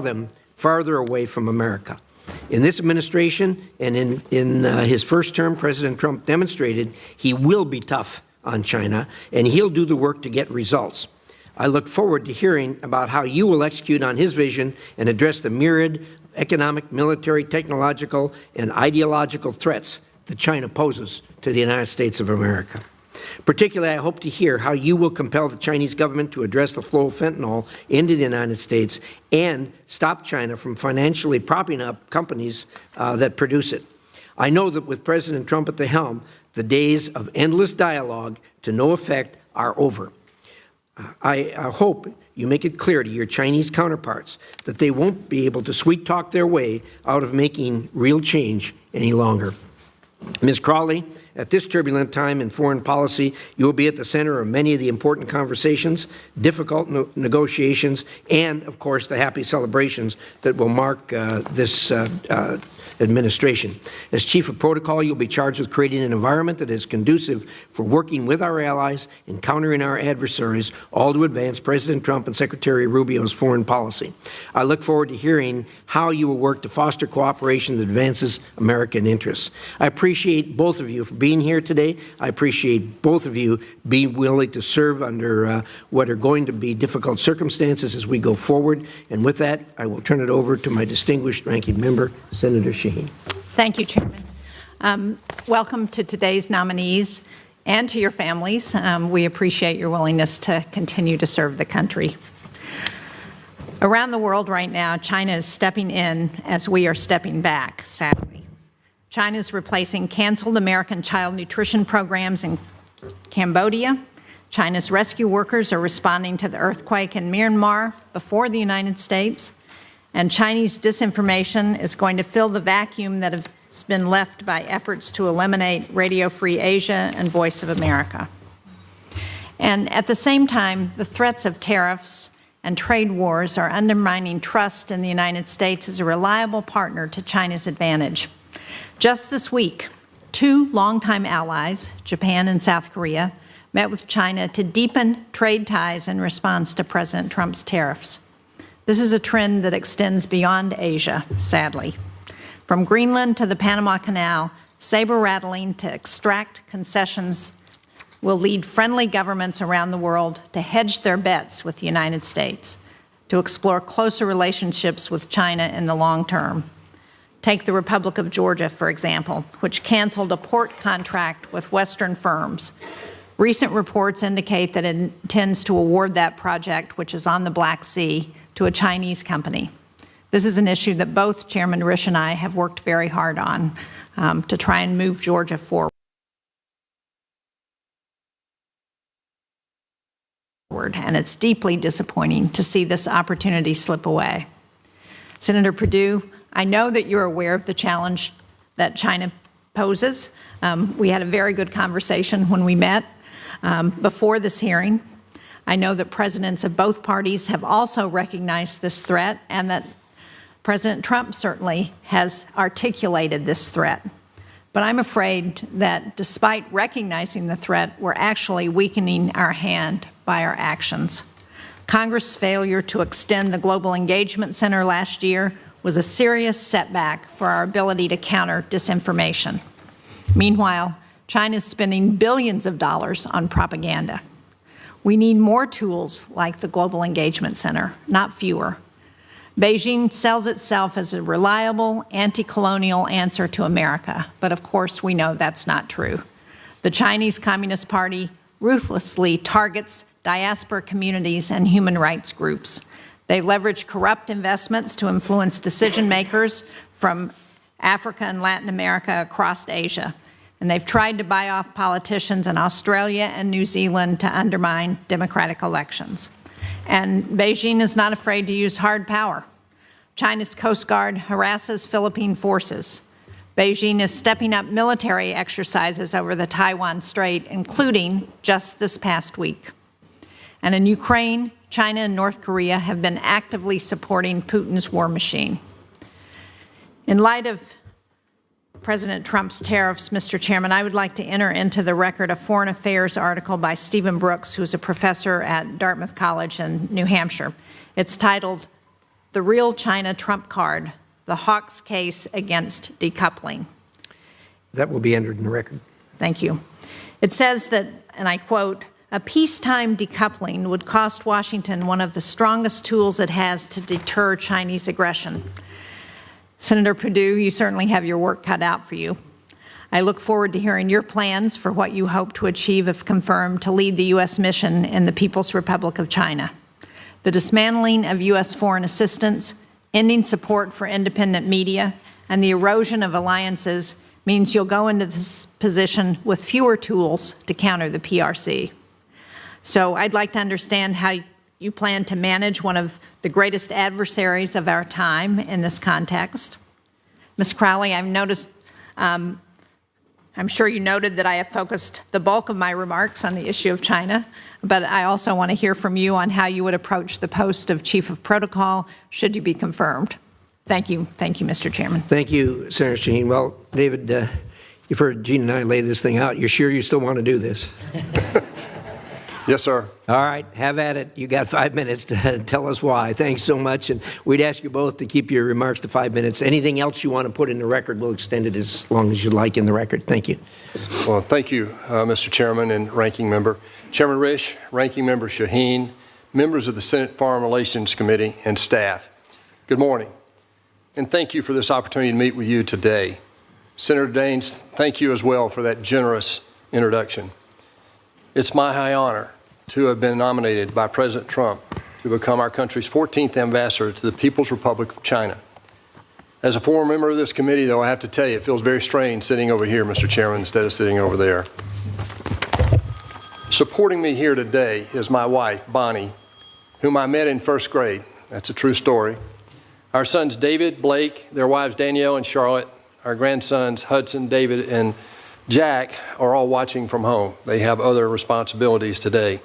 them farther away from America. In this administration and in his first term, President Trump demonstrated he will be tough on China, and he'll do the work to get results. I look forward to hearing about how you will execute on his vision and address the myriad economic, military, technological, and ideological threats that China poses to the United States of America. Particularly, I hope to hear how you will compel the Chinese government to address the flow of fentanyl into the United States and stop China from financially propping up companies that produce it. I know that with President Trump at the helm, the days of endless dialogue to no effect are over. I hope you make it clear to your Chinese counterparts that they won't be able to sweet-talk their way out of making real change any longer. Ms. Crawley, at this turbulent time in foreign policy, you will be at the center of many of the important conversations, difficult negotiations, and, of course, the happy celebrations that will mark this administration. As Chief of Protocol, you'll be charged with creating an environment that is conducive for working with our allies and countering our adversaries, all to advance President Trump and Secretary Rubio's foreign policy. I look forward to hearing how you will work to foster cooperation that advances American interests. I appreciate both of you for being here today. I appreciate both of you being willing to serve under what are going to be difficult circumstances as we go forward. And with that, I will turn it over to my distinguished ranking member, Senator Shaheen. Thank you, Chairman. Welcome to today's nominees and to your families. We appreciate your willingness to continue to serve the country. Around the world right now, China is stepping in as we are stepping back, sadly. China is replacing canceled American child nutrition programs in Cambodia. China's rescue workers are responding to the earthquake in Myanmar before the United States. And Chinese disinformation is going to fill the vacuum that has been left by efforts to eliminate Radio Free Asia and Voice of America. And at the same time, the threats of tariffs and trade wars are undermining trust in the United States as a reliable partner to China's advantage. Just this week, two longtime allies, Japan and South Korea, met with China to deepen trade ties in response to President Trump's tariffs. This is a trend that extends beyond Asia, sadly. From Greenland to the Panama Canal, saber-rattling to extract concessions will lead friendly governments around the world to hedge their bets with the United States, to explore closer relationships with China in the long term. Take the Republic of Georgia, for example, which canceled a port contract with Western firms. Recent reports indicate that it intends to award that project, which is on the Black Sea, to a Chinese company. This is an issue that both Chairman Risch and I have worked very hard on to try and move Georgia forward. And it's deeply disappointing to see this opportunity slip away. Senator Perdue, I know that you're aware of the challenge that China poses. We had a very good conversation when we met before this hearing. I know that presidents of both parties have also recognized this threat and that President Trump certainly has articulated this threat. But I'm afraid that despite recognizing the threat, we're actually weakening our hand by our actions. Congress' failure to extend the Global Engagement Center last year was a serious setback for our ability to counter disinformation. Meanwhile, China is spending billions of dollars on propaganda. We need more tools like the Global Engagement Center, not fewer. Beijing sells itself as a reliable anti-colonial answer to America, but of course we know that's not true. The Chinese Communist Party ruthlessly targets diaspora communities and human rights groups. They leverage corrupt investments to influence decision makers from Africa and Latin America across Asia. And they've tried to buy off politicians in Australia and New Zealand to undermine democratic elections. And Beijing is not afraid to use hard power. China's Coast Guard harasses Philippine forces. Beijing is stepping up military exercises over the Taiwan Strait, including just this past week. And in Ukraine, China and North Korea have been actively supporting Putin's war machine. In light of President Trump's tariffs, Mr. Chairman, I would like to enter into the record a Foreign Affairs article by Stephen Brooks, who's a professor at Dartmouth College in New Hampshire. It's titled, the real China trump card, the Hawks case against decoupling. That will be entered in the record. Thank you. It says that, and I quote, "A peacetime decoupling would cost Washington one of the strongest tools it has to deter Chinese aggression." Senator Perdue, you certainly have your work cut out for you. I look forward to hearing your plans for what you hope to achieve if confirmed to lead the U.S. mission in the People's Republic of China. The dismantling of U.S. foreign assistance, ending support for independent media, and the erosion of alliances means you'll go into this position with fewer tools to counter the PRC. So I'd like to understand how you plan to manage one of the greatest adversaries of our time in this context. Ms. Crowley, I've noticed, I'm sure you noted that I have focused the bulk of my remarks on the issue of China, but I also want to hear from you on how you would approach the post of Chief of Protocol should you be confirmed. Thank you. Thank you, Mr. Chairman. Thank you, Senator Shaheen. Well, David, you've heard Gene and I lay this thing out. You're sure you still want to do this? Yes, sir. All right, have at it. You got 5 minutes to tell us why. Thanks so much. And we'd ask you both to keep your remarks to 5 minutes. Anything else you want to put in the record, we'll extend it as long as you'd like in the record. Thank you. Well, thank you, Mr. Chairman and Ranking Member. Chairman Risch, Ranking Member Shaheen, members of the Senate Foreign Relations Committee, and staff. Good morning, and thank you for this opportunity to meet with you today. Senator Daines, thank you as well for that generous introduction. It's my high honor to have been nominated by President Trump to become our country's 14th ambassador to the People's Republic of China. As a former member of this committee, though, I have to tell you, it feels very strange sitting over here, Mr. Chairman, instead of sitting over there. Supporting me here today is my wife, Bonnie, whom I met in first grade. That's a true story. Our sons, David, Blake, their wives, Danielle and Charlotte, our grandsons, Hudson, David, and Jack, are all watching from home. They have other responsibilities today.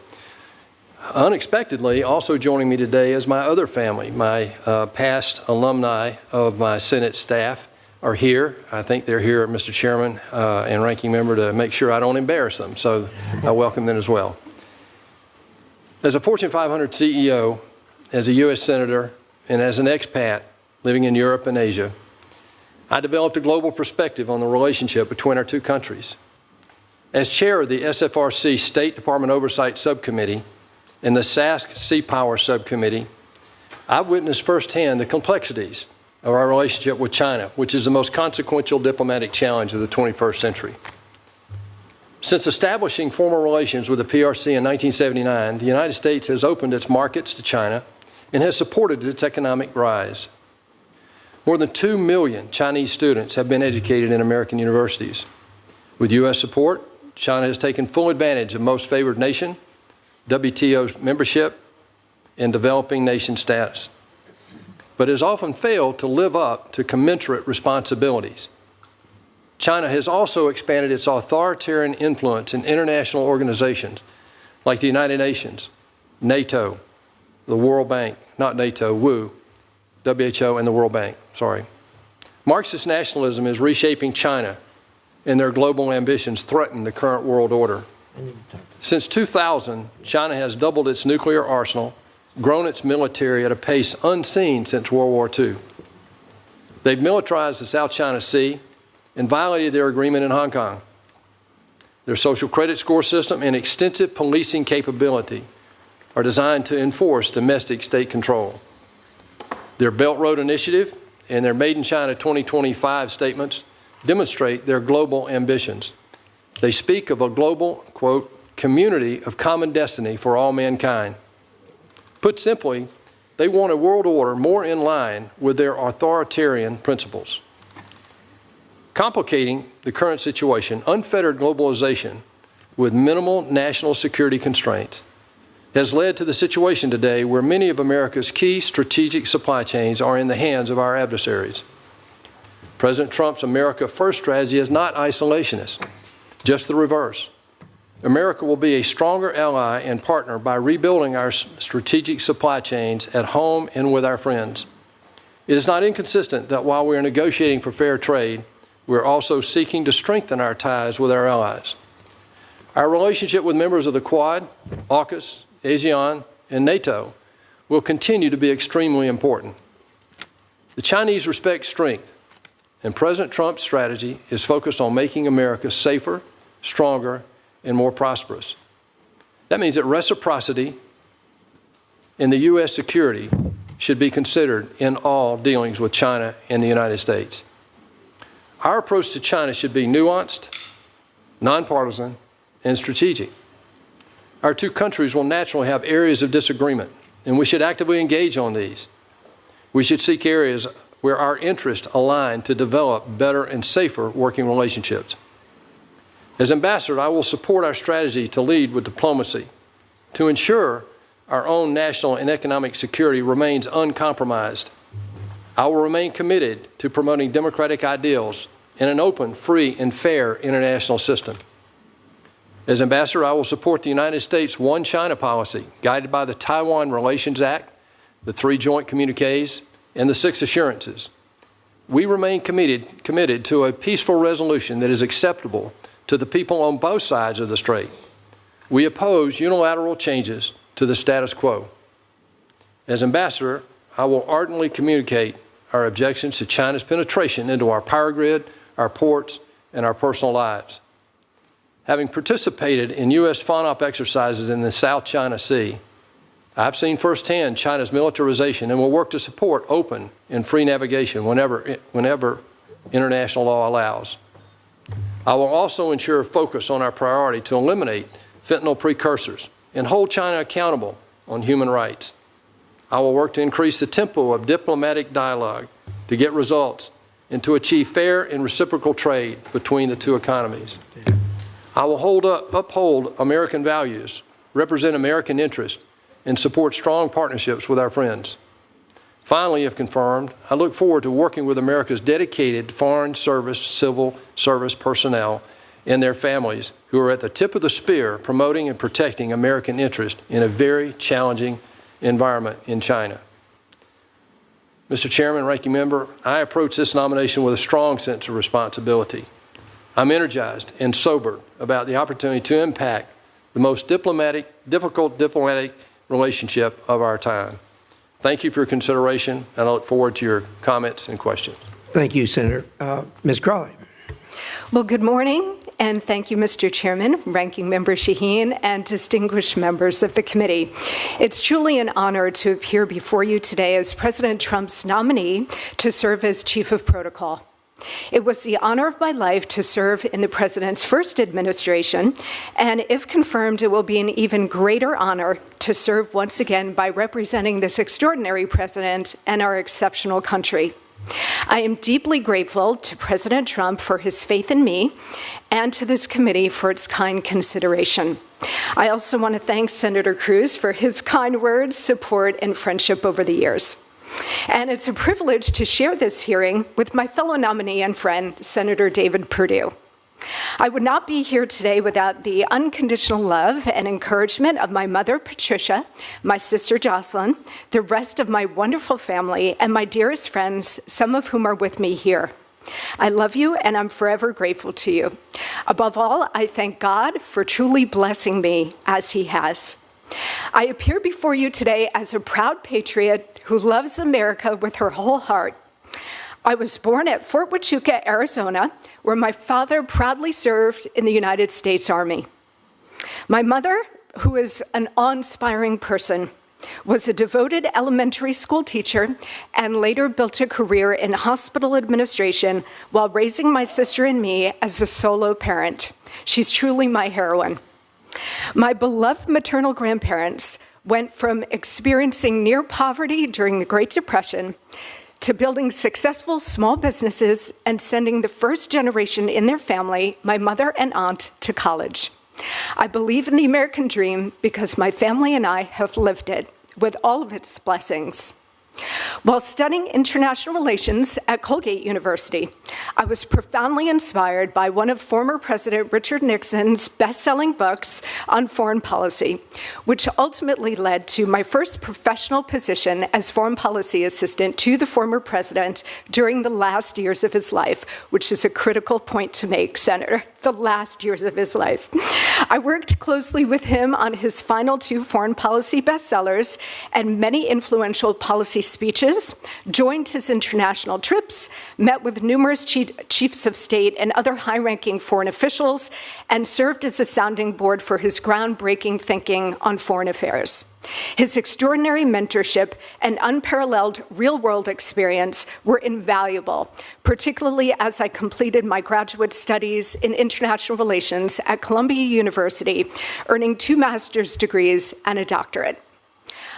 Unexpectedly, also joining me today is my other family. My past alumni of my Senate staff are here. I think they're here, Mr. Chairman and Ranking Member, to make sure I don't embarrass them. So I welcome them as well. As a Fortune 500 CEO, as a U.S. Senator, and as an expat living in Europe and Asia, I developed a global perspective on the relationship between our two countries. As chair of the SFRC State Department Oversight Subcommittee and the SASC Sea Power Subcommittee, I've witnessed firsthand the complexities of our relationship with China, which is the most consequential diplomatic challenge of the 21st century. Since establishing formal relations with the PRC in 1979, the United States has opened its markets to China and has supported its economic rise. More than 2 million Chinese students have been educated in American universities. With U.S. support, China has taken full advantage of Most Favored Nation, WTO membership, and developing nation status, but has often failed to live up to commensurate responsibilities. China has also expanded its authoritarian influence in international organizations like the United Nations, NATO, the World Bank, not NATO, WHO, and the World Bank, sorry. Marxist nationalism is reshaping China, and their global ambitions threaten the current world order. Since 2000, China has doubled its nuclear arsenal, grown its military at a pace unseen since World War II. They've militarized the South China Sea and violated their agreement in Hong Kong. Their social credit score system and extensive policing capability are designed to enforce domestic state control. Their Belt Road Initiative and their Made in China 2025 statements demonstrate their global ambitions. They speak of a global, quote, community of common destiny for all mankind. Put simply, they want a world order more in line with their authoritarian principles. Complicating the current situation, unfettered globalization with minimal national security constraints has led to the situation today where many of America's key strategic supply chains are in the hands of our adversaries. President Trump's America First strategy is not isolationist, just the reverse. America will be a stronger ally and partner by rebuilding our strategic supply chains at home and with our friends. It is not inconsistent that while we are negotiating for fair trade, we are also seeking to strengthen our ties with our allies. Our relationship with members of the Quad, AUKUS, ASEAN, and NATO will continue to be extremely important. The Chinese respect strength, and President Trump's strategy is focused on making America safer, stronger, and more prosperous. That means that reciprocity in the U.S. security should be considered in all dealings with China and the United States. Our approach to China should be nuanced, nonpartisan, and strategic. Our two countries will naturally have areas of disagreement, and we should actively engage on these. We should seek areas where our interests align to develop better and safer working relationships. As ambassador, I will support our strategy to lead with diplomacy, to ensure our own national and economic security remains uncompromised. I will remain committed to promoting democratic ideals in an open, free, and fair international system. As ambassador, I will support the United States One China policy, guided by the Taiwan Relations Act, the 3 joint communiques, and the 6 assurances. We remain committed to a peaceful resolution that is acceptable to the people on both sides of the strait. We oppose unilateral changes to the status quo. As ambassador, I will ardently communicate our objections to China's penetration into our power grid, our ports, and our personal lives. Having participated in U.S. FONOP exercises in the South China Sea, I've seen firsthand China's militarization and will work to support open and free navigation whenever international law allows. I will also ensure focus on our priority to eliminate fentanyl precursors and hold China accountable on human rights. I will work to increase the tempo of diplomatic dialogue to get results and to achieve fair and reciprocal trade between the two economies. I will uphold American values, represent American interests, and support strong partnerships with our friends. Finally, if confirmed, I look forward to working with America's dedicated Foreign Service civil service personnel and their families who are at the tip of the spear promoting and protecting American interests in a very challenging environment in China. Mr. Chairman, Ranking Member, I approach this nomination with a strong sense of responsibility. I'm energized and sobered about the opportunity to impact the most difficult diplomatic relationship of our time. Thank you for your consideration, and I look forward to your comments and questions. Thank you, Senator. Ms. Crawley. Well, good morning, and thank you, Mr. Chairman, Ranking Member Shaheen, and distinguished members of the committee. It's truly an honor to appear before you today as President Trump's nominee to serve as Chief of Protocol. It was the honor of my life to serve in the President's first administration, and if confirmed, it will be an even greater honor to serve once again by representing this extraordinary President and our exceptional country. I am deeply grateful to President Trump for his faith in me and to this committee for its kind consideration. I also want to thank Senator Cruz for his kind words, support, and friendship over the years. And it's a privilege to share this hearing with my fellow nominee and friend, Senator David Perdue. I would not be here today without the unconditional love and encouragement of my mother, Patricia, my sister, Jocelyn, the rest of my wonderful family, and my dearest friends, some of whom are with me here. I love you, and I'm forever grateful to you. Above all, I thank God for truly blessing me as He has. I appear before you today as a proud patriot who loves America with her whole heart. I was born at Fort Huachuca, Arizona, where my father proudly served in the United States Army. My mother, who is an awe-inspiring person, was a devoted elementary school teacher and later built a career in hospital administration while raising my sister and me as a solo parent. She's truly my heroine. My beloved maternal grandparents went from experiencing near poverty during the Great Depression to building successful small businesses and sending the first generation in their family, my mother and aunt, to college. I believe in the American dream because my family and I have lived it with all of its blessings. While studying international relations at Colgate University, I was profoundly inspired by one of former President Richard Nixon's best-selling books on foreign policy, which ultimately led to my first professional position as foreign policy assistant to the former president during the last years of his life, which is a critical point to make, Senator, the last years of his life. I worked closely with him on his final 2 foreign policy bestsellers and many influential policy speeches, joined his international trips, met with numerous chiefs of state and other high-ranking foreign officials, and served as a sounding board for his groundbreaking thinking on foreign affairs. His extraordinary mentorship and unparalleled real-world experience were invaluable, particularly as I completed my graduate studies in international relations at Columbia University, earning 2 master's degrees and a doctorate.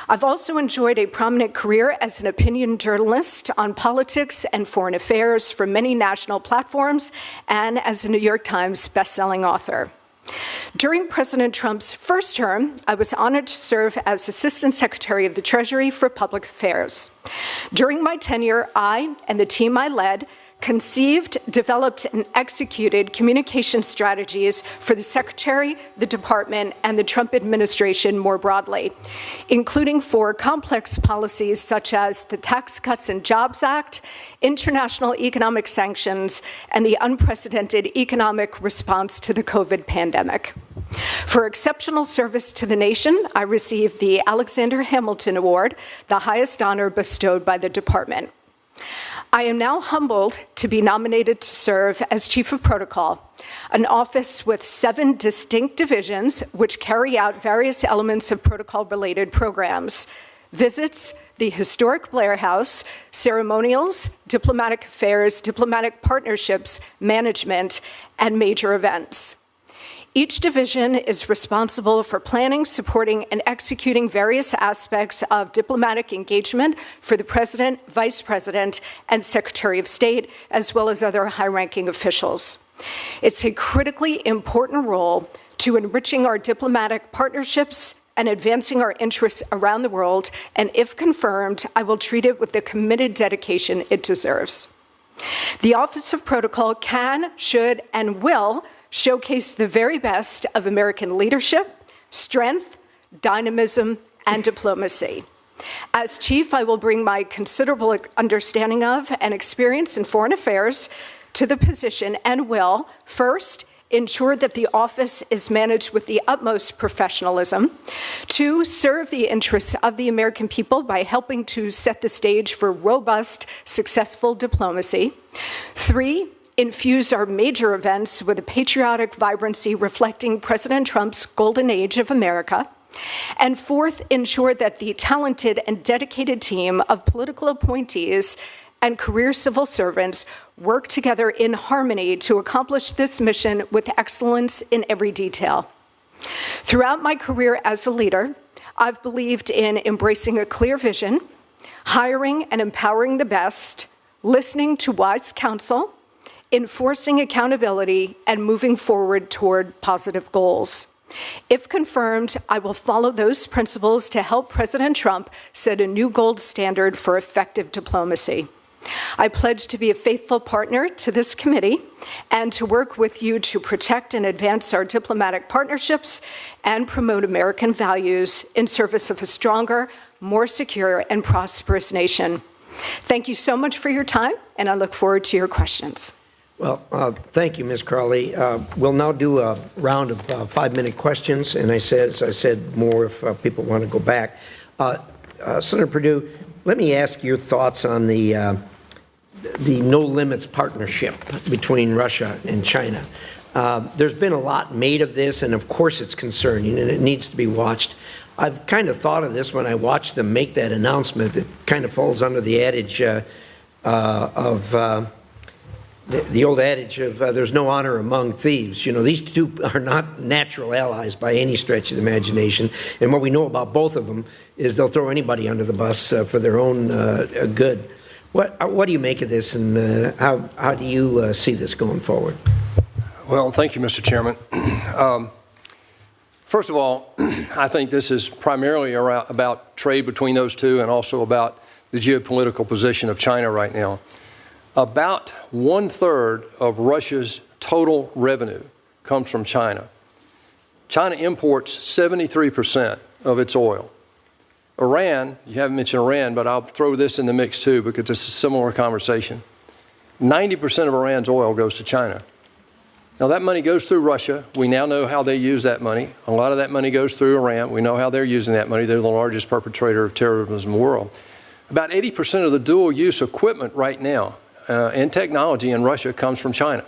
I've also enjoyed a prominent career as an opinion journalist on politics and foreign affairs for many national platforms and as a New York Times bestselling author. During President Trump's first term, I was honored to serve as Assistant Secretary of the Treasury for Public Affairs. During my tenure, I and the team I led conceived, developed, and executed communication strategies for the Secretary, the Department, and the Trump administration more broadly, including for complex policies such as the Tax Cuts and Jobs Act, international economic sanctions, and the unprecedented economic response to the COVID pandemic. For exceptional service to the nation, I received the Alexander Hamilton Award, the highest honor bestowed by the department. I am now humbled to be nominated to serve as Chief of Protocol, an office with 7 distinct divisions which carry out various elements of protocol-related programs: visits, the historic Blair House, ceremonials, diplomatic affairs, diplomatic partnerships, management, and major events. Each division is responsible for planning, supporting, and executing various aspects of diplomatic engagement for the President, Vice President, and Secretary of State, as well as other high-ranking officials. It's a critically important role to enriching our diplomatic partnerships and advancing our interests around the world, and if confirmed, I will treat it with the committed dedication it deserves. The Office of Protocol can, should, and will showcase the very best of American leadership, strength, dynamism, and diplomacy. As chief, I will bring my considerable understanding of and experience in foreign affairs to the position and will, first, ensure that the office is managed with the utmost professionalism. 2, serve the interests of the American people by helping to set the stage for robust, successful diplomacy. 3, infuse our major events with a patriotic vibrancy reflecting President Trump's golden age of America. And 4th, ensure that the talented and dedicated team of political appointees and career civil servants work together in harmony to accomplish this mission with excellence in every detail. Throughout my career as a leader, I've believed in embracing a clear vision, hiring and empowering the best, listening to wise counsel, enforcing accountability, and moving forward toward positive goals. If confirmed, I will follow those principles to help President Trump set a new gold standard for effective diplomacy. I pledge to be a faithful partner to this committee and to work with you to protect and advance our diplomatic partnerships and promote American values in service of a stronger, more secure, and prosperous nation. Thank you so much for your time, and I look forward to your questions. Well, thank you, Ms. Crowley. We'll now do a round of 5-minute questions, and as I said, more if people want to go back. Senator Perdue, let me ask your thoughts on the no limits partnership between Russia and China. There's been a lot made of this, and of course it's concerning, and it needs to be watched. I've kind of thought of this when I watched them make that announcement. It kind of falls under the adage the old adage of there's no honor among thieves. You know, these two are not natural allies by any stretch of the imagination. And what we know about both of them is they'll throw anybody under the bus for their own good. What do you make of this, and how do you see this going forward? Well, thank you, Mr. Chairman. First of all, I think this is primarily about trade between those two and also about the geopolitical position of China right now. About 1/3 of Russia's total revenue comes from China. China imports 73% of its oil. Iran, you haven't mentioned Iran, but I'll throw this in the mix too because it's a similar conversation. 90% of Iran's oil goes to China. Now, that money goes through Russia. We now know how they use that money. A lot of that money goes through Iran. We know how they're using that money. They're the largest perpetrator of terrorism in the world. About 80% of the dual-use equipment right now and technology in Russia comes from China.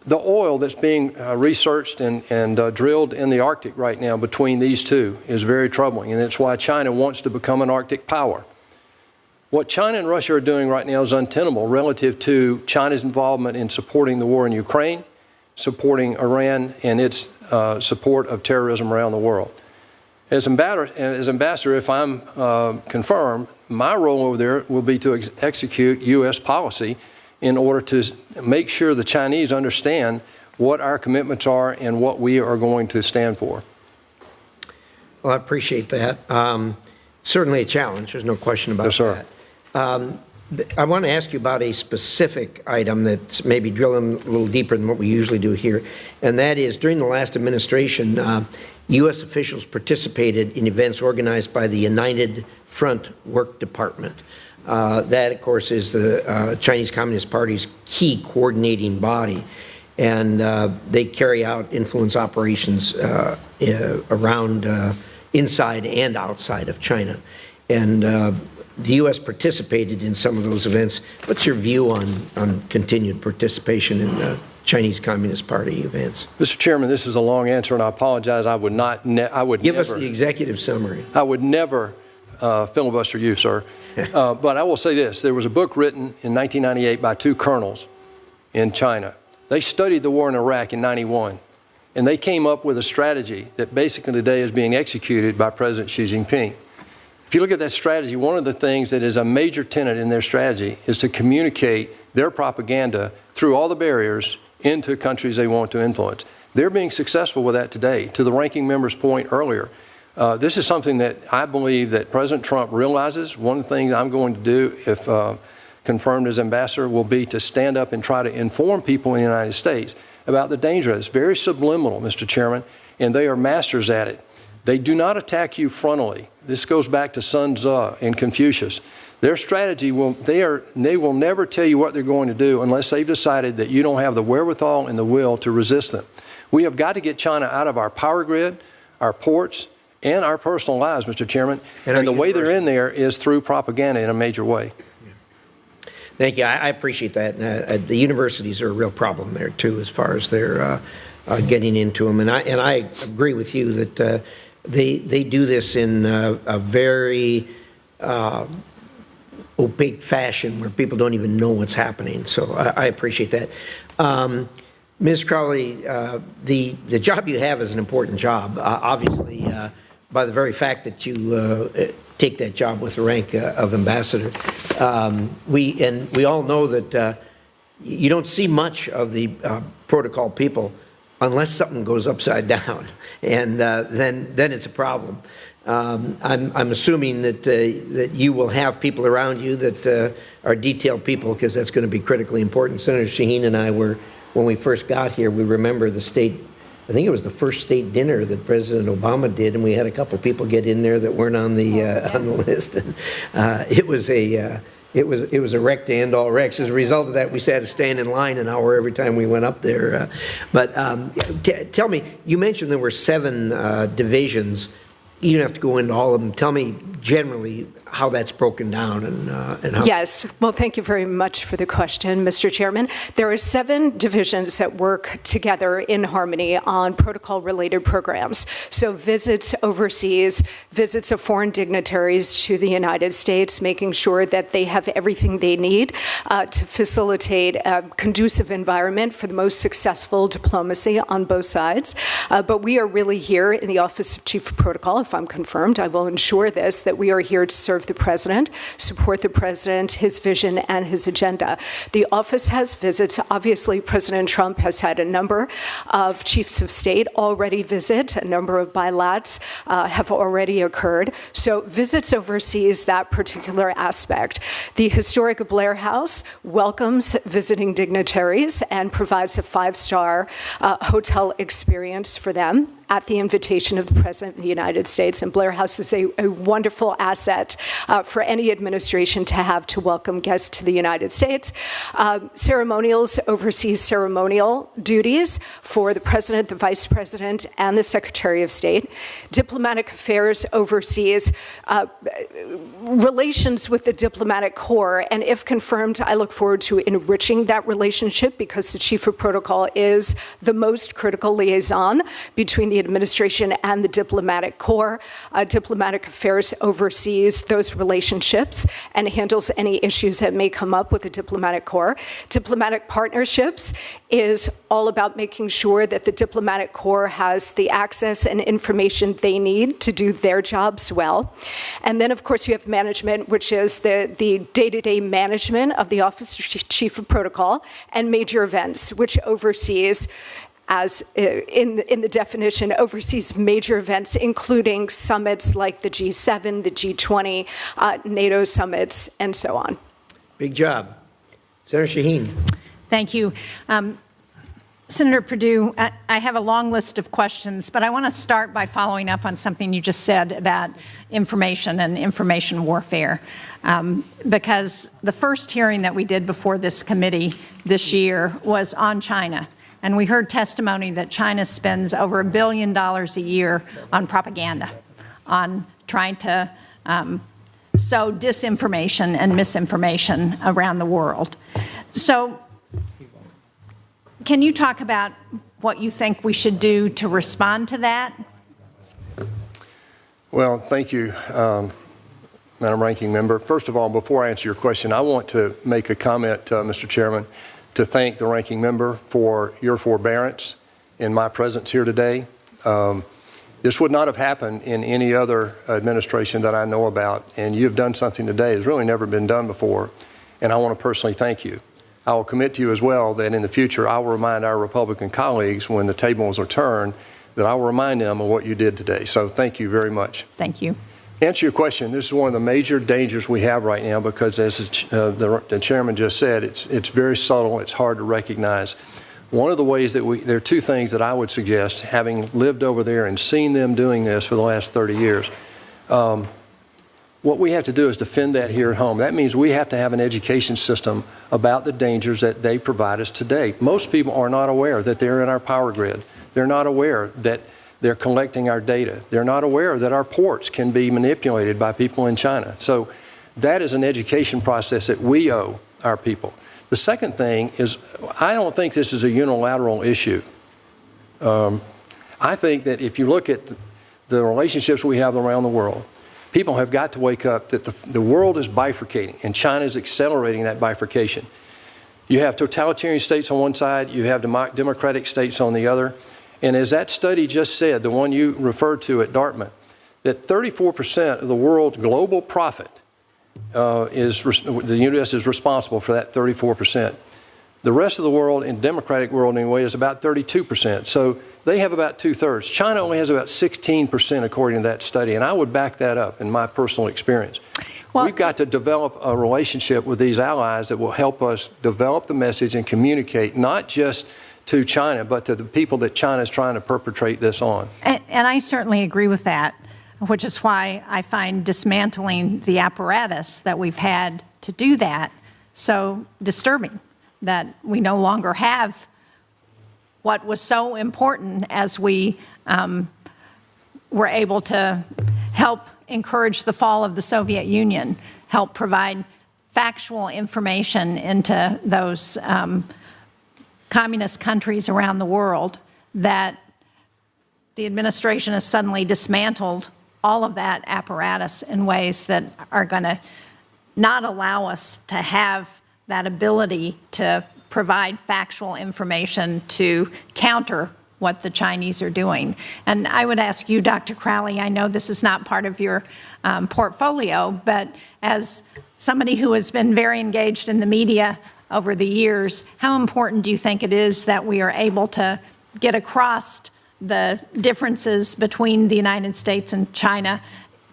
The oil that's being researched and drilled in the Arctic right now between these two is very troubling, and that's why China wants to become an Arctic power. What China and Russia are doing right now is untenable relative to China's involvement in supporting the war in Ukraine, supporting Iran and its support of terrorism around the world. As ambassador, if I'm confirmed, my role over there will be to execute U.S. policy in order to make sure the Chinese understand what our commitments are and what we are going to stand for. Well, I appreciate that. Certainly a challenge. There's no question about Yes, sir. that. I want to ask you about a specific item that's maybe drilling a little deeper than what we usually do here, and that is during the last administration, U.S. officials participated in events organized by the United Front Work Department. That, of course, is the Chinese Communist Party's key coordinating body, and they carry out influence operations around inside and outside of China. And the U.S. participated in some of those events. What's your view on continued participation in the Chinese Communist Party events? Mr. Chairman, this is a long answer, and I apologize. I would not. Give us the executive summary. I would never filibuster you, sir. But I will say this. There was a book written in 1998 by two colonels in China. They studied the war in Iraq in '91, and they came up with a strategy that basically today is being executed by President Xi Jinping. If you look at that strategy, one of the things that is a major tenet in their strategy is to communicate their propaganda through all the barriers into countries they want to influence. They're being successful with that today. To the ranking member's point earlier, this is something that I believe that President Trump realizes. One of the things I'm going to do, if confirmed as ambassador, will be to stand up and try to inform people in the United States about the danger of it. It's very subliminal, Mr. Chairman, and they are masters at it. They do not attack you frontally. This goes back to Sun Tzu and Confucius. Their strategy they will never tell you what they're going to do unless they've decided that you don't have the wherewithal and the will to resist them. We have got to get China out of our power grid, our ports, and our personal lives, Mr. Chairman. And the way they're in there is through propaganda in a major way. Thank you. I appreciate that. The universities are a real problem there, too, as far as they're getting into them. And I agree with you that they do this in a very opaque fashion where people don't even know what's happening. So I appreciate that. Ms. Crowley, the job you have is an important job. Obviously, by the very fact that you take that job with the rank of ambassador, we all know that you don't see much of the protocol people unless something goes upside down, and then it's a problem. I'm assuming that you will have people around you that are detailed people, because that's going to be critically important. Senator Shaheen and I were, when we first got here, we remember the state, I think it was the first state dinner that President Obama did, and we had a couple people get in there that weren't on the list. And, it was a wreck to end all wrecks. As a result of that, we had to stand in line an hour every time we went up there. But tell me, you mentioned there were 7 divisions. You don't have to go into all of them. Tell me generally how that's broken down and how. Yes. Well, thank you very much for the question, Mr. Chairman. There are 7 divisions that work together in harmony on protocol-related programs. So visits overseas, visits of foreign dignitaries to the United States, making sure that they have everything they need to facilitate a conducive environment for the most successful diplomacy on both sides. But we are really here in the Office of Chief of Protocol. If I'm confirmed, I will ensure this, that we are here to serve the president, support the president, his vision, and his agenda. The office has visits. Obviously, President Trump has had a number of chiefs of state already visit. A number of bilats have already occurred. So visits overseas, that particular aspect. The historic Blair House welcomes visiting dignitaries and provides a 5-star hotel experience for them. at the invitation of the President of the United States. And Blair House is a wonderful asset for any administration to have to welcome guests to the United States. Ceremonials oversees ceremonial duties for the President, the Vice President, and the Secretary of State. Diplomatic Affairs oversees relations with the diplomatic corps, and if confirmed, I look forward to enriching that relationship because the Chief of Protocol is the most critical liaison between the administration and the diplomatic corps. Diplomatic Affairs oversees those relationships and handles any issues that may come up with the diplomatic corps. Diplomatic Partnerships is all about making sure that the diplomatic corps has the access and information they need to do their jobs well. And then, of course, you have management, which is the day-to-day management of the Office of Chief of Protocol, and major events, which oversees, as in the definition, oversees major events, including summits like the G7, the G20, NATO summits, and so on. Big job. Senator Shaheen. Thank you. Senator Perdue, I have a long list of questions, but I want to start by following up on something you just said about information and information warfare. Because the first hearing that we did before this committee this year was on China. And we heard testimony that China spends over $1 billion a year on propaganda, on trying to sow disinformation and misinformation around the world. So can you talk about what you think we should do to respond to that? Well, thank you, Madam Ranking Member. First of all, before I answer your question, I want to make a comment, Mr. Chairman, to thank the Ranking Member for your forbearance in my presence here today. This would not have happened in any other administration that I know about, and you've done something today that's really never been done before, and I want to personally thank you. I will commit to you as well that in the future I will remind our Republican colleagues when the tables are turned that I will remind them of what you did today. So thank you very much. Thank you. To answer your question, this is one of the major dangers we have right now because, as the chairman just said, it's very subtle, it's hard to recognize. One of the ways that there are two things that I would suggest, having lived over there and seen them doing this for the last 30 years. What we have to do is defend that here at home. That means we have to have an education system about the dangers that they provide us today. Most people are not aware that they're in our power grid. They're not aware that they're collecting our data. They're not aware that our ports can be manipulated by people in China. So that is an education process that we owe our people. The second thing is, I don't think this is a unilateral issue. I think that if you look at the relationships we have around the world, people have got to wake up that the world is bifurcating, and China is accelerating that bifurcation. You have totalitarian states on one side, you have democratic states on the other, and as that study just said, the one you referred to at Dartmouth, that 34% of the world's global profit the U.S. is responsible for that 34%. The rest of the world, in democratic world anyway, is about 32%. So they have about 2/3. China only has about 16% according to that study, and I would back that up in my personal experience. Well, we've got to develop a relationship with these allies that will help us develop the message and communicate not just to China, but to the people that China is trying to perpetrate this on. And I certainly agree with that, which is why I find dismantling the apparatus that we've had to do that so disturbing, that we no longer have what was so important as we were able to help encourage the fall of the Soviet Union, help provide factual information into those communist countries around the world, that the administration has suddenly dismantled all of that apparatus in ways that are going to not allow us to have that ability to provide factual information to counter what the Chinese are doing. And I would ask you, Dr. Crowley, I know this is not part of your portfolio, but as somebody who has been very engaged in the media over the years, how important do you think it is that we are able to get across the differences between the United States and China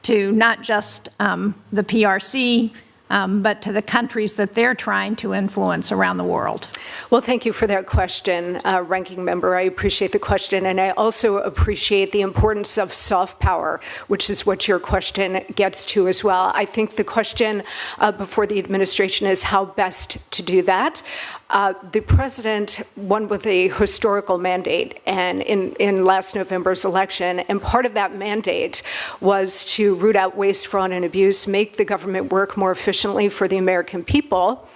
to not just the PRC but to the countries that they're trying to influence around the world? Well, thank you for that question, Ranking Member. I appreciate the question, and I also appreciate the importance of soft power, which is what your question gets to as well. I think the question before the administration is how best to do that. The president won with a historical mandate and in last November's election, and part of that mandate was to root out waste, fraud, and abuse, make the government work more efficiently for the American people,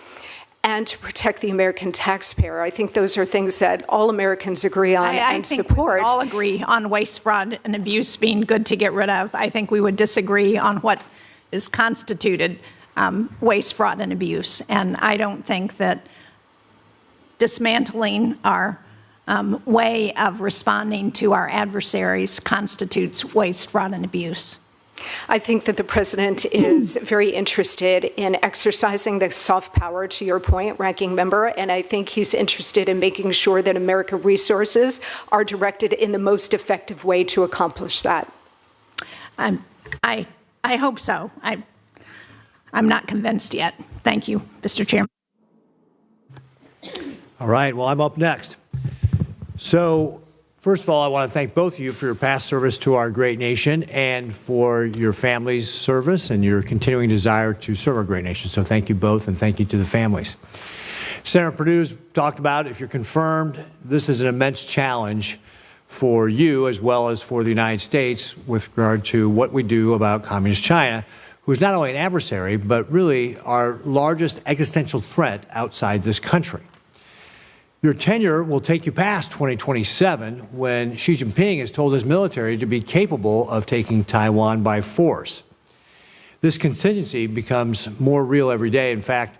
and to protect the American taxpayer. I think those are things that all Americans agree on and support. I think we all agree on waste, fraud, and abuse being good to get rid of. I think we would disagree on what is constituted waste, fraud, and abuse. And I don't think that dismantling our way of responding to our adversaries constitutes waste, fraud, and abuse. I think that the president is very interested in exercising the soft power, to your point, Ranking Member, and I think he's interested in making sure that American resources are directed in the most effective way to accomplish that. I hope so. I'm not convinced yet. Thank you, Mr. Chairman. All right, well, I'm up next. So, first of all, I want to thank both of you for your past service to our great nation and for your family's service and your continuing desire to serve our great nation. So thank you both, and thank you to the families. Senator Perdue's talked about, if you're confirmed, this is an immense challenge for you as well as for the United States with regard to what we do about Communist China, who is not only an adversary, but really our largest existential threat outside this country. Your tenure will take you past 2027 when Xi Jinping has told his military to be capable of taking Taiwan by force. This contingency becomes more real every day. In fact,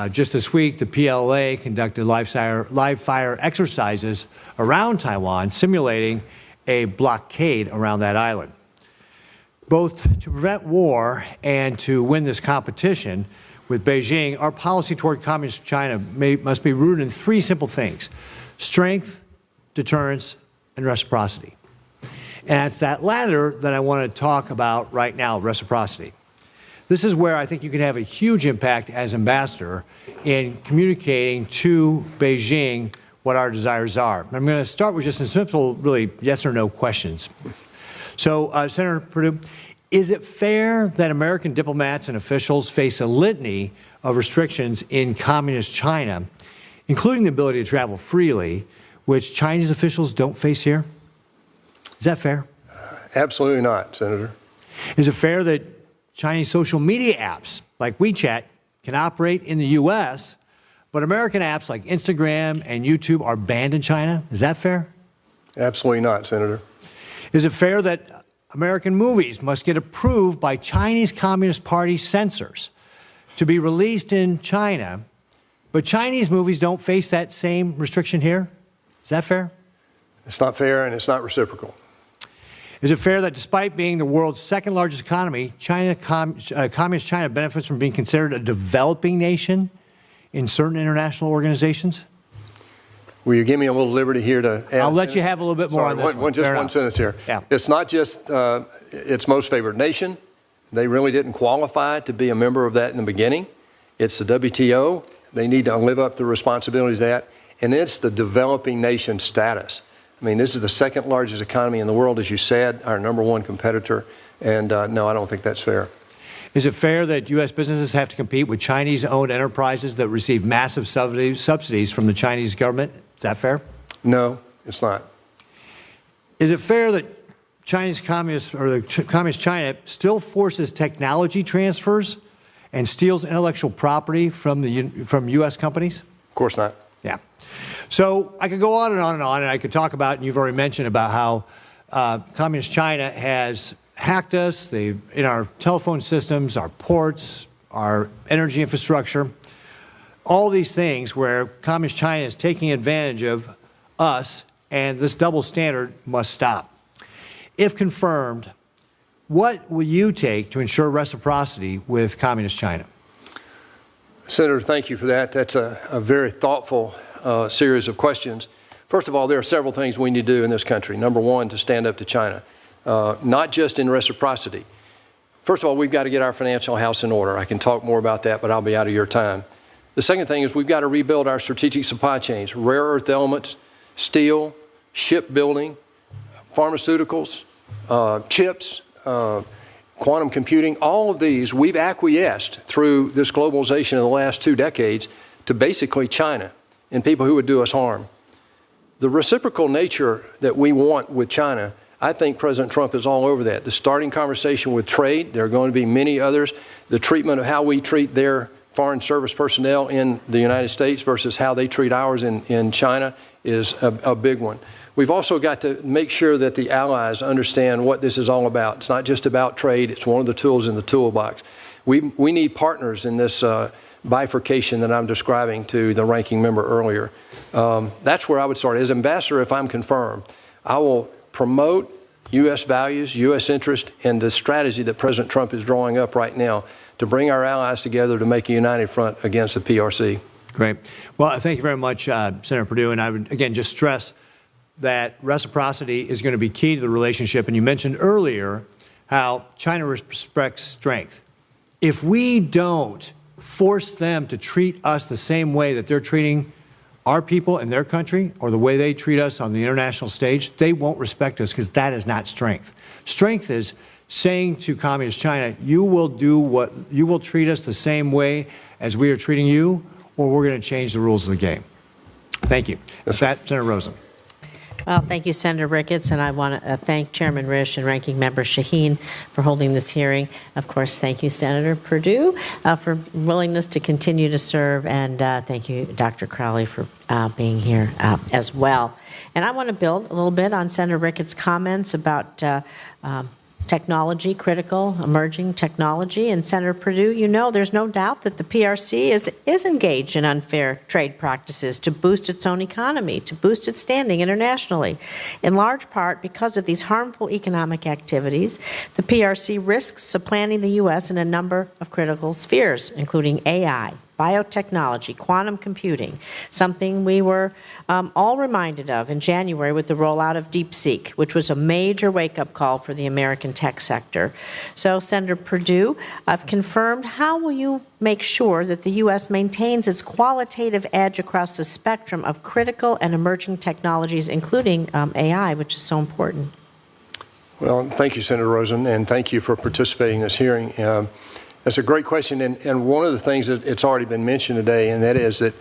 just this week, the PLA conducted live fire exercises around Taiwan, simulating a blockade around that island. Both to prevent war and to win this competition with Beijing, our policy toward Communist China must be rooted in three simple things: strength, deterrence, and reciprocity. And it's that latter that I want to talk about right now, reciprocity. This is where I think you can have a huge impact as ambassador in communicating to Beijing what our desires are. I'm going to start with just some simple, really, yes or no questions. So, Senator Perdue, is it fair that American diplomats and officials face a litany of restrictions in Communist China, including the ability to travel freely, which Chinese officials don't face here? Is that fair? Absolutely not, Senator. Is it fair that Chinese social media apps like WeChat can operate in the U.S., but American apps like Instagram and YouTube are banned in China? Is that fair? Absolutely not, Senator. Is it fair that American movies must get approved by Chinese Communist Party censors to be released in China, but Chinese movies don't face that same restriction here? Is that fair? It's not fair, and it's not reciprocal. Is it fair that despite being the world's second largest economy, Communist China benefits from being considered a developing nation in certain international organizations? Will you give me a little liberty here to add? I'll let you have a little bit more on this one. Just one sentence here. Yeah. It's not just its most favored nation. They really didn't qualify to be a member of that in the beginning. It's the WTO. They need to live up to the responsibilities of that. And it's the developing nation status. I mean, this is the second largest economy in the world, as you said, our #1 competitor. And no, I don't think that's fair. Is it fair that U.S. businesses have to compete with Chinese-owned enterprises that receive massive subsidies from the Chinese government? Is that fair? No, it's not. Is it fair that Communist China still forces technology transfers and steals intellectual property from U.S. companies? Of course not. Yeah. So I could go on and on and on, and I could talk about, and you've already mentioned about how Communist China has hacked us in our telephone systems, our ports, our energy infrastructure, all these things where Communist China is taking advantage of us, and this double standard must stop. If confirmed, what will you take to ensure reciprocity with Communist China? Senator, thank you for that. That's a very thoughtful series of questions. First of all, there are several things we need to do in this country. #1, to stand up to China, not just in reciprocity. First of all, we've got to get our financial house in order. I can talk more about that, but I'll be out of your time. The second thing is we've got to rebuild our strategic supply chains, rare earth elements, steel, shipbuilding, pharmaceuticals, chips, quantum computing. All of these, we've acquiesced through this globalization in the last 2 decades to basically China and people who would do us harm. The reciprocal nature that we want with China, I think President Trump is all over that. The starting conversation with trade, there are going to be many others. The treatment of how we treat their foreign service personnel in the United States versus how they treat ours in China is a big one. We've also got to make sure that the allies understand what this is all about. It's not just about trade. It's one of the tools in the toolbox. We need partners in this bifurcation that I'm describing to the ranking member earlier. That's where I would start. As ambassador, if I'm confirmed, I will promote U.S. values, U.S. interest, and the strategy that President Trump is drawing up right now to bring our allies together to make a united front against the PRC. Great. Well, thank you very much, Senator Perdue. And I would, again, just stress that reciprocity is going to be key to the relationship. And you mentioned earlier how China respects strength. If we don't force them to treat us the same way that they're treating our people in their country or the way they treat us on the international stage, they won't respect us because that is not strength. Strength is saying to Communist China, you will treat us the same way as we are treating you, or we're going to change the rules of the game. Thank you. With that, Senator Rosen. Well, thank you, Senator Ricketts, and I want to thank Chairman Risch and Ranking Member Shaheen for holding this hearing. Of course, thank you, Senator Perdue, for willingness to continue to serve, and thank you, Dr. Crowley, for being here as well. And I want to build a little bit on Senator Ricketts' comments about technology, critical, emerging technology. And Senator Perdue, you know there's no doubt that the PRC is engaged in unfair trade practices to boost its own economy, to boost its standing internationally. In large part because of these harmful economic activities, the PRC risks supplanting the U.S. in a number of critical spheres, including AI, biotechnology, quantum computing, something we were all reminded of in January with the rollout of DeepSeek, which was a major wake-up call for the American tech sector. So, Senator Perdue, I've confirmed, how will you make sure that the U.S. maintains its qualitative edge across the spectrum of critical and emerging technologies, including AI, which is so important? Well, thank you, Senator Rosen, and thank you for participating in this hearing. That's a great question, and one of the things that it's already been mentioned today, and that is that,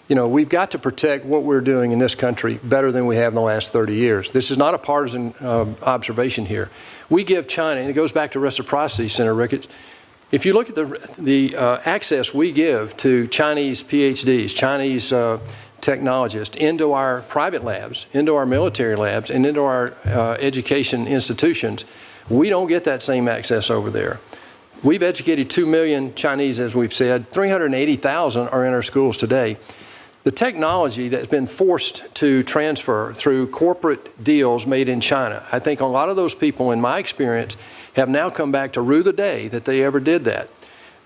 you know, we've got to protect what we're doing in this country better than we have in the last 30 years. This is not a partisan observation here. We give China, and it goes back to reciprocity, Senator Ricketts. If you look at the access we give to Chinese PhDs, Chinese technologists into our private labs, into our military labs, and into our education institutions, we don't get that same access over there. We've educated 2 million Chinese, as we've said. 380,000 are in our schools today. The technology that's been forced to transfer through corporate deals made in China, I think a lot of those people, in my experience, have now come back to rue the day that they ever did that.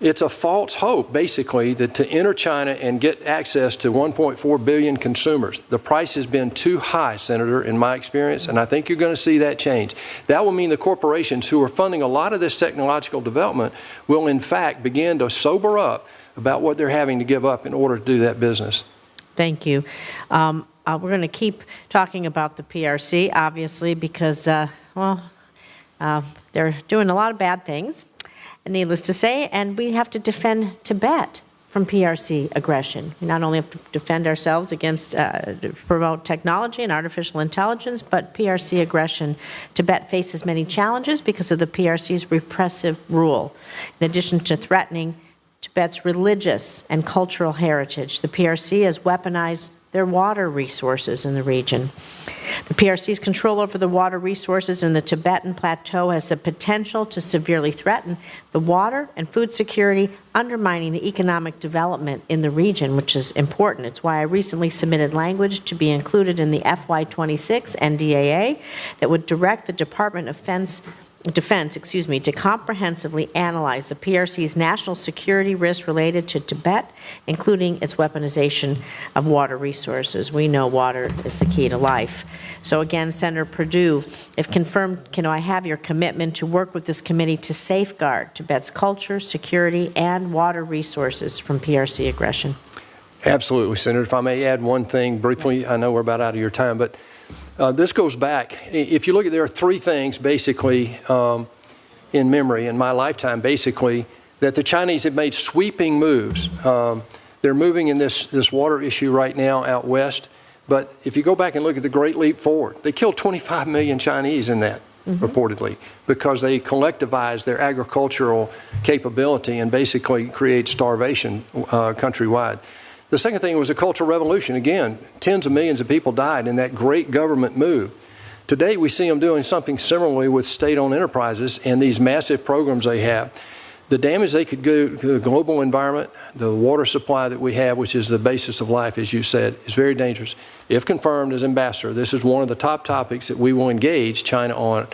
It's a false hope, basically, that to enter China and get access to 1.4 billion consumers. The price has been too high, Senator, in my experience, and I think you're going to see that change. That will mean the corporations who are funding a lot of this technological development will, in fact, begin to sober up about what they're having to give up in order to do that business. Thank you. We're going to keep talking about the PRC, obviously, because, they're doing a lot of bad things, needless to say, and we have to defend Tibet from PRC aggression. We not only have to defend ourselves against to promote technology and artificial intelligence, but PRC aggression. Tibet faces many challenges because of the PRC's repressive rule. In addition to threatening Tibet's religious and cultural heritage, the PRC has weaponized their water resources in the region. The PRC's control over the water resources in the Tibetan Plateau has the potential to severely threaten the water and food security, undermining the economic development in the region, which is important. It's why I recently submitted language to be included in the FY26 NDAA that would direct the Department of Defense Defense, to comprehensively analyze the PRC's national security risks related to Tibet, including its weaponization of water resources. We know water is the key to life. So again, Senator Perdue, if confirmed, can I have your commitment to work with this committee to safeguard Tibet's culture, security, and water resources from PRC aggression? Absolutely, Senator. If I may add one thing briefly, I know we're about out of your time, but this goes back. If you look at, there are three things basically in memory in my lifetime, basically, that the Chinese have made sweeping moves. They're moving in this water issue right now out west. But if you go back and look at the Great Leap Forward, they killed 25 million Chinese in that, reportedly, because they collectivized their agricultural capability and basically create starvation countrywide. The second thing was a cultural revolution. Again, tens of millions of people died in that great government move. Today, we see them doing something similarly with state-owned enterprises and these massive programs they have. The damage they could do to the global environment, the water supply that we have, which is the basis of life, as you said, is very dangerous. If confirmed as ambassador, this is one of the top topics that we will engage China on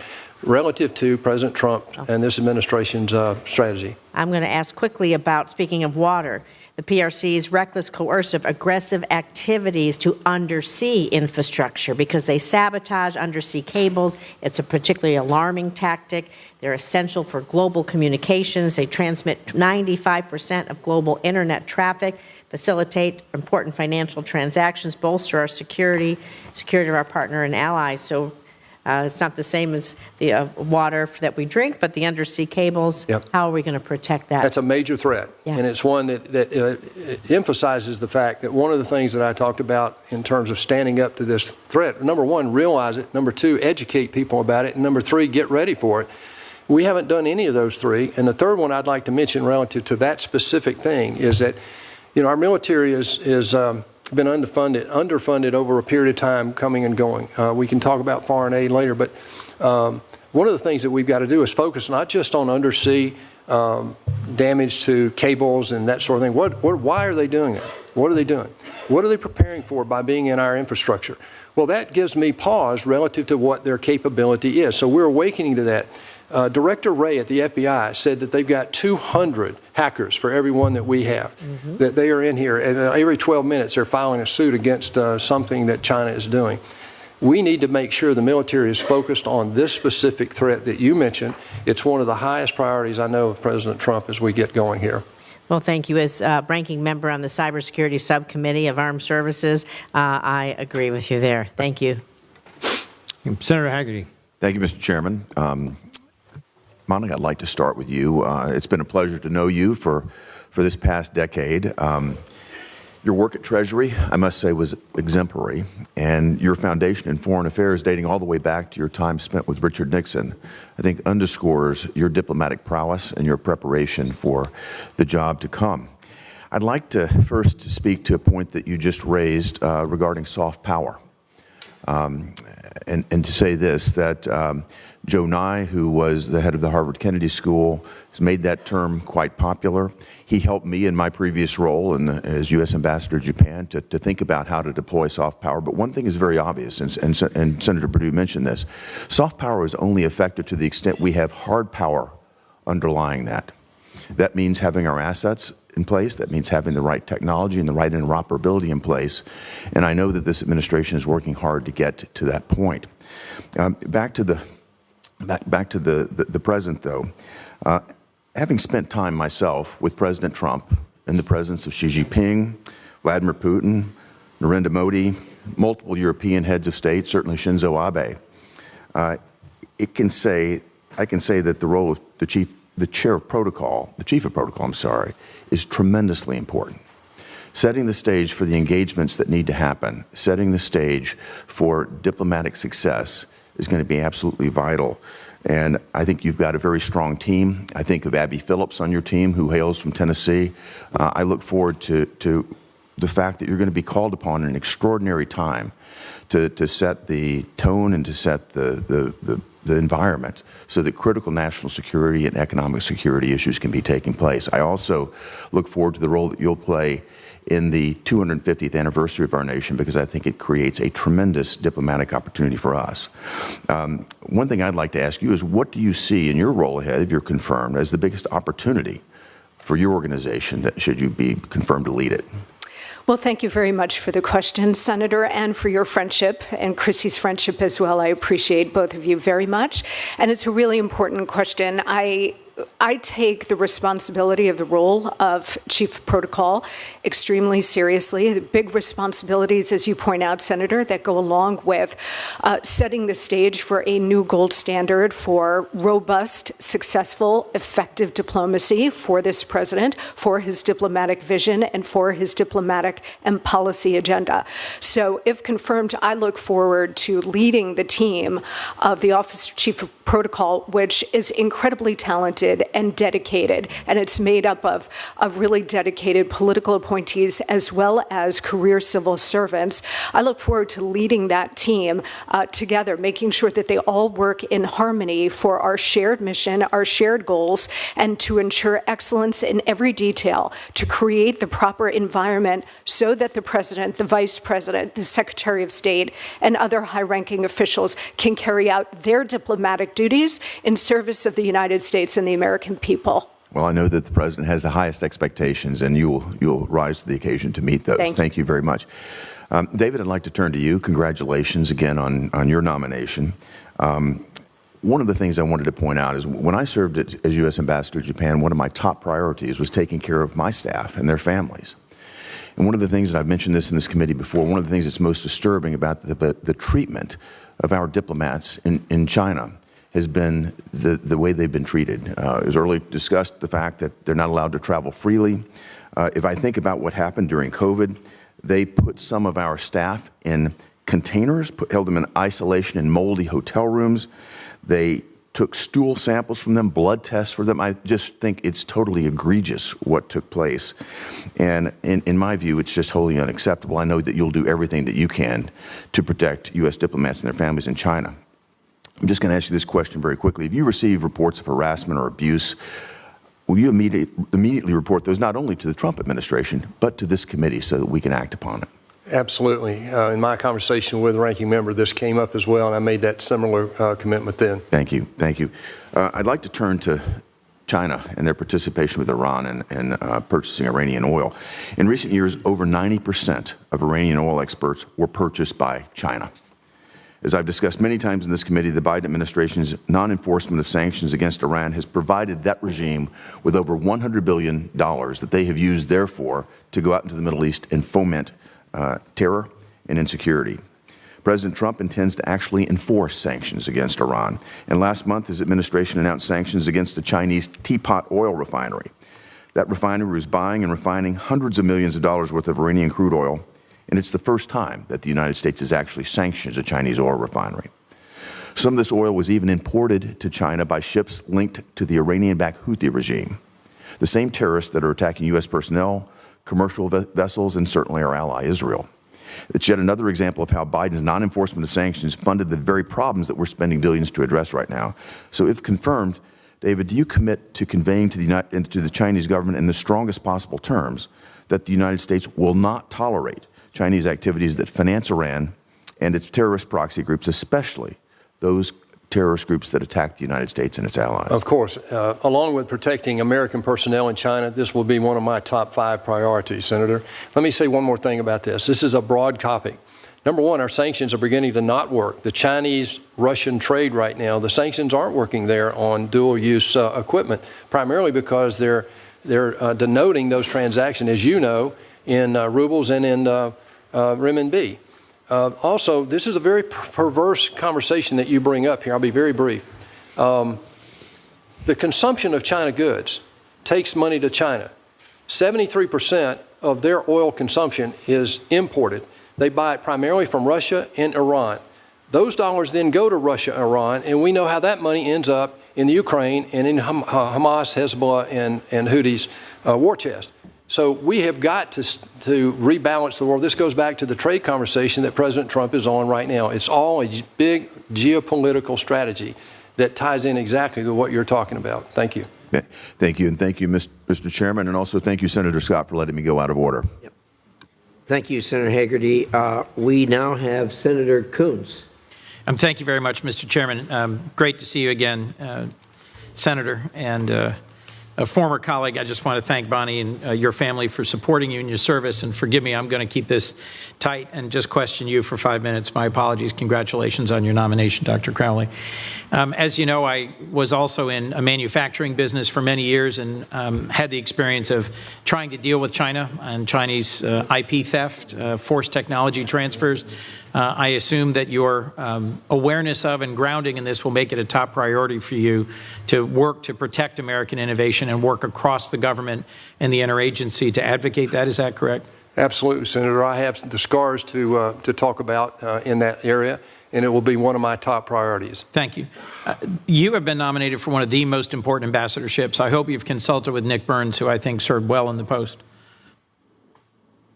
relative to President Trump and this administration's strategy. I'm going to ask quickly about, speaking of water, the PRC's reckless, coercive, aggressive activities to undersea infrastructure because they sabotage undersea cables. It's a particularly alarming tactic. They're essential for global communications. They transmit 95% of global internet traffic, facilitate important financial transactions, bolster our security of our partner and allies. So it's not the same as the water that we drink, but the undersea cables. Yep. How are we going to protect that? That's a major threat, and it's one that emphasizes the fact that one of the things that I talked about in terms of standing up to this threat, number one, realize it, number two, educate people about it, and number three, get ready for it. We haven't done any of those three, and the third one I'd like to mention relative to that specific thing is that, our military is been underfunded over a period of time coming and going. We can talk about foreign aid later, but one of the things that we've got to do is focus not just on undersea damage to cables and that sort of thing. Why are they doing that? What are they doing? What are they preparing for by being in our infrastructure? Well, that gives me pause relative to what their capability is. So we're awakening to that. Director Wray at the FBI said that they've got 200 hackers for every one that we have, that they are in here. And every 12 minutes, they're filing a suit against something that China is doing. We need to make sure the military is focused on this specific threat that you mentioned. It's one of the highest priorities I know of President Trump as we get going here. Well, thank you. As ranking member on the Cybersecurity Subcommittee of Armed Services, I agree with you there. Thank you. Senator Hagerty. Thank you, Mr. Chairman. Monica, I'd like to start with you. It's been a pleasure to know you for this past decade. Your work at Treasury, I must say, was exemplary, and your foundation in foreign affairs dating all the way back to your time spent with Richard Nixon, I think underscores your diplomatic prowess and your preparation for the job to come. I'd like to first speak to a point that you just raised regarding soft power. And to say this, that Joe Nye, who was the head of the Harvard Kennedy School, has made that term quite popular. He helped me in my previous role as U.S. Ambassador to Japan to think about how to deploy soft power. But one thing is very obvious, and Senator Perdue mentioned this. Soft power is only effective to the extent we have hard power underlying that. That means having our assets in place. That means having the right technology and the right interoperability in place. And I know that this administration is working hard to get to that point. Back to the present, though. Having spent time myself with President Trump in the presence of Xi Jinping, Vladimir Putin, Narendra Modi, multiple European heads of state, certainly Shinzo Abe, I can say that the role of the chief of protocol, is tremendously important. Setting the stage for the engagements that need to happen, setting the stage for diplomatic success is going to be absolutely vital. And I think you've got a very strong team. I think of Abby Phillips on your team, who hails from Tennessee. I look forward to the fact that you're going to be called upon in an extraordinary time to set the tone and to set the the environment so that critical national security and economic security issues can be taking place. I also look forward to the role that you'll play in the 250th anniversary of our nation, because I think it creates a tremendous diplomatic opportunity for us. One thing I'd like to ask you is, what do you see in your role ahead, if you're confirmed, as the biggest opportunity for your organization that should you be confirmed to lead it? Well, thank you very much for the question, Senator, and for your friendship and Chrissy's friendship as well. I appreciate both of you very much. And it's a really important question. I take the responsibility of the role of Chief of Protocol extremely seriously. The big responsibilities, as you point out, Senator, that go along with setting the stage for a new gold standard for robust, successful, effective diplomacy for this president, for his diplomatic vision, and for his diplomatic and policy agenda. So if confirmed, I look forward to leading the team of the Office of Chief of Protocol, which is incredibly talented and dedicated, and it's made up of really dedicated political appointees as well as career civil servants. I look forward to leading that team together, making sure that they all work in harmony for our shared mission, our shared goals, and to ensure excellence in every detail, to create the proper environment so that the President, the Vice President, the Secretary of State, and other high-ranking officials can carry out their diplomatic duties in service of the United States and the American people. Well, I know that the President has the highest expectations, and you'll rise to the occasion to meet those. Thank you very much. David, I'd like to turn to you. Congratulations again on your nomination. One of the things I wanted to point out is when I served as U.S. Ambassador to Japan, one of my top priorities was taking care of my staff and their families. And one of the things, and I've mentioned this in this committee before, one of the things that's most disturbing about the treatment of our diplomats in China has been the way they've been treated. It was earlier discussed the fact that they're not allowed to travel freely. If I think about what happened during COVID, they put some of our staff in containers, held them in isolation in moldy hotel rooms. They took stool samples from them, blood tests for them. I just think it's totally egregious what took place. And in my view, it's just wholly unacceptable. I know that you'll do everything that you can to protect U.S. diplomats and their families in China. I'm just going to ask you this question very quickly. If you receive reports of harassment or abuse, will you immediately report those not only to the Trump administration, but to this committee so that we can act upon it? Absolutely. In my conversation with the ranking member, this came up as well, and I made that similar commitment then. Thank you. Thank you. I'd like to turn to China and their participation with Iran in purchasing Iranian oil. In recent years, over 90% of Iranian oil exports were purchased by China. As I've discussed many times in this committee, the Biden administration's non-enforcement of sanctions against Iran has provided that regime with over $100 billion that they have used, therefore, to go out into the Middle East and foment terror and insecurity. President Trump intends to actually enforce sanctions against Iran. And last month, his administration announced sanctions against the Chinese Teapot oil refinery. That refinery was buying and refining hundreds of millions of dollars worth of Iranian crude oil, and it's the first time that the United States has actually sanctioned a Chinese oil refinery. Some of this oil was even imported to China by ships linked to the Iranian-backed Houthi regime, the same terrorists that are attacking U.S. personnel, commercial vessels, and certainly our ally Israel. It's yet another example of how Biden's non-enforcement of sanctions funded the very problems that we're spending billions to address right now. So if confirmed, David, do you commit to conveying to the Chinese government in the strongest possible terms that the United States will not tolerate Chinese activities that finance Iran and its terrorist proxy groups, especially those terrorist groups that attack the United States and its allies? Of course. Along with protecting American personnel in China, this will be one of my top 5 priorities, Senator. Let me say one more thing about this. This is a broad topic. Number one, our sanctions are beginning to not work. The Chinese-Russian trade right now, the sanctions aren't working there on dual-use equipment, primarily because they're denoting those transactions, as you know, in rubles and in renminbi. Also, this is a very perverse conversation that you bring up here. I'll be very brief. The consumption of China goods takes money to China. 73% of their oil consumption is imported. They buy it primarily from Russia and Iran. Those dollars then go to Russia and Iran, and we know how that money ends up in the Ukraine and in Hamas, Hezbollah, and Houthis' war chest. So we have got to rebalance the world. This goes back to the trade conversation that President Trump is on right now. It's all a big geopolitical strategy. that ties in exactly to what you're talking about. Thank you. Okay. Thank you, and thank you, Mr. Chairman, and also thank you, Senator Scott, for letting me go out of order. Yep. Thank you, Senator Hagerty. We now have Senator Coons. Thank you very much, Mr. Chairman. Great to see you again, Senator, and a former colleague. I just want to thank Bonnie and your family for supporting you in your service, and forgive me, I'm going to keep this tight and just question you for 5 minutes. My apologies. Congratulations on your nomination, Dr. Crowley. As you know, I was also in a manufacturing business for many years and had the experience of trying to deal with China and Chinese IP theft, forced technology transfers. I assume that your awareness of and grounding in this will make it a top priority for you to work to protect American innovation and work across the government and the interagency to advocate that. Is that correct? Absolutely, Senator. I have the scars to talk about in that area, and it will be one of my top priorities. Thank you. You have been nominated for one of the most important ambassadorships. I hope you've consulted with Nick Burns, who I think served well in the post.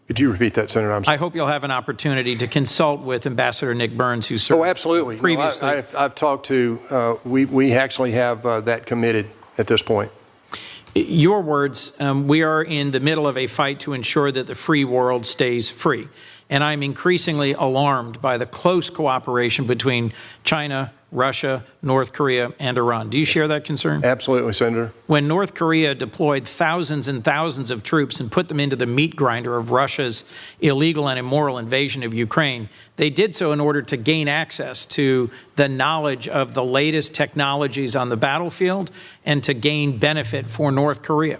Could you repeat that, Senator? I'm sorry. I hope you'll have an opportunity to consult with Ambassador Nick Burns, who served absolutely. previously. No, I've talked to, we actually have that committed at this point. Your words, we are in the middle of a fight to ensure that the free world stays free. And I'm increasingly alarmed by the close cooperation between China, Russia, North Korea, and Iran. Do you share that concern? Absolutely, Senator. When North Korea deployed thousands and thousands of troops and put them into the meat grinder of Russia's illegal and immoral invasion of Ukraine, they did so in order to gain access to the knowledge of the latest technologies on the battlefield and to gain benefit for North Korea.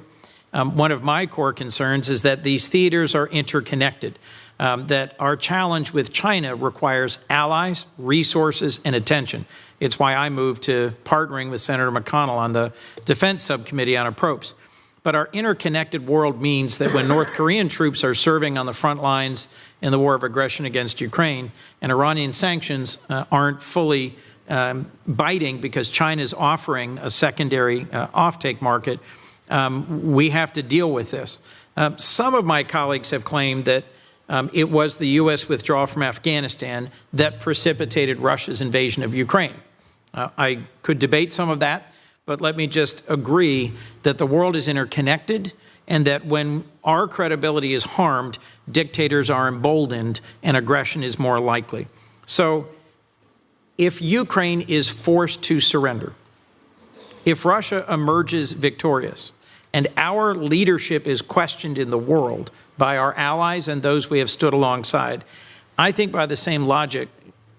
One of my core concerns is that these theaters are interconnected. That our challenge with China requires allies, resources, and attention. It's why I moved to partnering with Senator McConnell on the Defense Subcommittee on approach. But our interconnected world means that when North Korean troops are serving on the front lines in the war of aggression against Ukraine, and Iranian sanctions aren't fully biting because China is offering a secondary offtake market, we have to deal with this. Some of my colleagues have claimed that it was the U.S. withdrawal from Afghanistan that precipitated Russia's invasion of Ukraine. I could debate some of that, but let me just agree that the world is interconnected and that when our credibility is harmed, dictators are emboldened and aggression is more likely. So if Ukraine is forced to surrender, if Russia emerges victorious, and our leadership is questioned in the world by our allies and those we have stood alongside, I think by the same logic,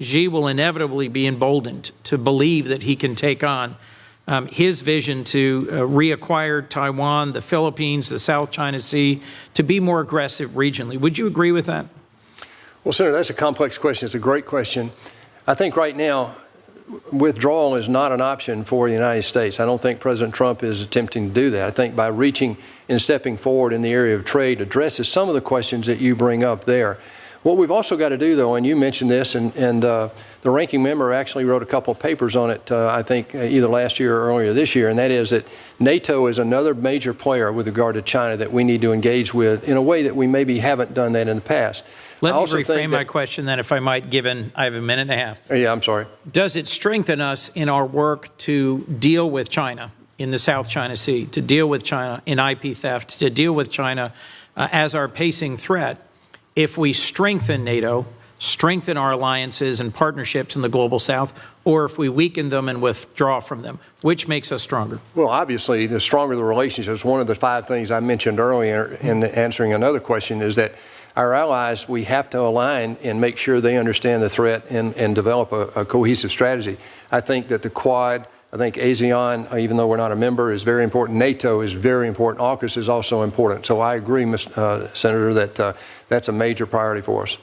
Xi will inevitably be emboldened to believe that he can take on his vision to reacquire Taiwan, the Philippines, the South China Sea, to be more aggressive regionally. Would you agree with that? Well, Senator, that's a complex question. It's a great question. I think right now, withdrawal is not an option for the United States. I don't think President Trump is attempting to do that. I think by reaching and stepping forward in the area of trade addresses some of the questions that you bring up there. What we've also got to do, though, and you mentioned this, and the ranking member actually wrote a couple of papers on it, I think, either last year or earlier this year, and that is that NATO is another major player with regard to China that we need to engage with in a way that we maybe haven't done that in the past. Let me reframe my question then, if I might, given I have a minute and a half. Yeah, I'm sorry. Does it strengthen us in our work to deal with China in the South China Sea, to deal with China in IP theft, to deal with China as our pacing threat, if we strengthen NATO, strengthen our alliances and partnerships in the global South, or if we weaken them and withdraw from them? Which makes us stronger? Well, obviously, the stronger the relationships, one of the 5 things I mentioned earlier in answering another question is that our allies, we have to align and make sure they understand the threat and develop a cohesive strategy. I think that the Quad, I think ASEAN, even though we're not a member, is very important. NATO is very important. AUKUS is also important. So I agree, Senator, that that's a major priority for us.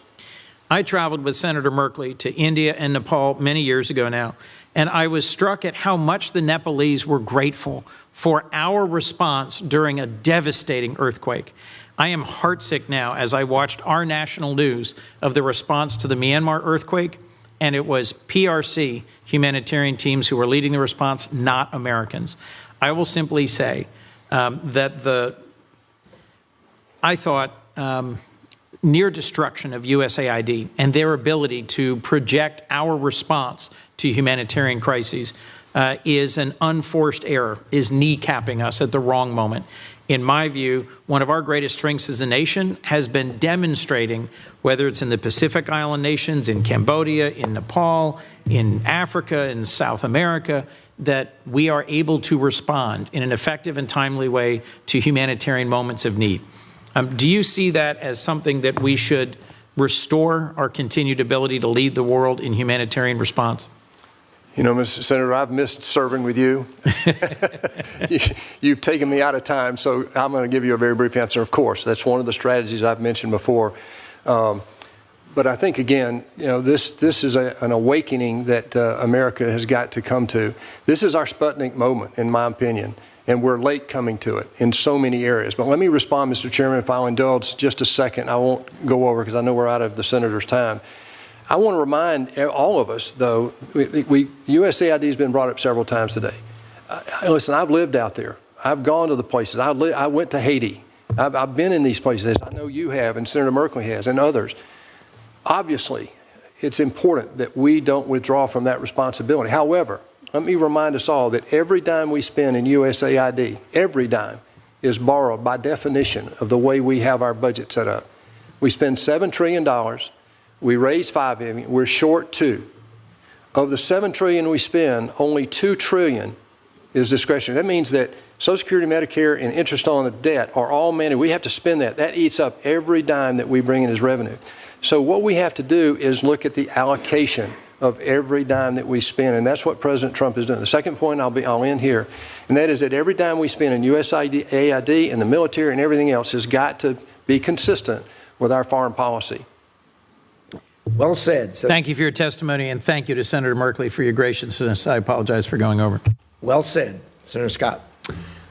I traveled with Senator Merkley to India and Nepal many years ago now, and I was struck at how much the Nepalese were grateful for our response during a devastating earthquake. I am heartsick now as I watched our national news of the response to the Myanmar earthquake, and it was PRC humanitarian teams who were leading the response, not Americans. I will simply say that I thought near destruction of USAID and their ability to project our response to humanitarian crises is an unforced error, is kneecapping us at the wrong moment. In my view, one of our greatest strengths as a nation has been demonstrating, whether it's in the Pacific Island nations, in Cambodia, in Nepal, in Africa, in South America, that we are able to respond in an effective and timely way to humanitarian moments of need. Do you see that as something that we should restore our continued ability to lead the world in humanitarian response? You know, Mr. Senator, I've missed serving with you. You've taken me out of time, so I'm going to give you a very brief answer. Of course, that's one of the strategies I've mentioned before. But I think, again, you know, this is an awakening that America has got to come to. This is our Sputnik moment, in my opinion, and we're late coming to it in so many areas. But let me respond, Mr. Chairman, if I'll indulge just a second. I won't go over because I know we're out of the Senator's time. I want to remind all of us, though, USAID has been brought up several times today. Listen, I've lived out there. I've gone to the places. I went to Haiti. I've been in these places. I know you have, and Senator Merkley has, and others. Obviously, it's important that we don't withdraw from that responsibility. However, let me remind us all that every dime we spend in USAID, every dime, is borrowed by definition of the way we have our budget set up. We spend $7 trillion. We raise $5 billion. We're short $2 billion. Of the $7 trillion we spend, only $2 trillion is discretionary. That means that Social Security, Medicare, and interest on the debt are all managed. We have to spend that. That eats up every dime that we bring in as revenue. So what we have to do is look at the allocation of every dime that we spend, and that's what President Trump is doing. The second point, I'll end here, and that is that every dime we spend in USAID and the military and everything else has got to be consistent with our foreign policy. Well said. Thank you for your testimony, and thank you to Senator Merkley for your graciousness. I apologize for going over. Well said. Senator Scott.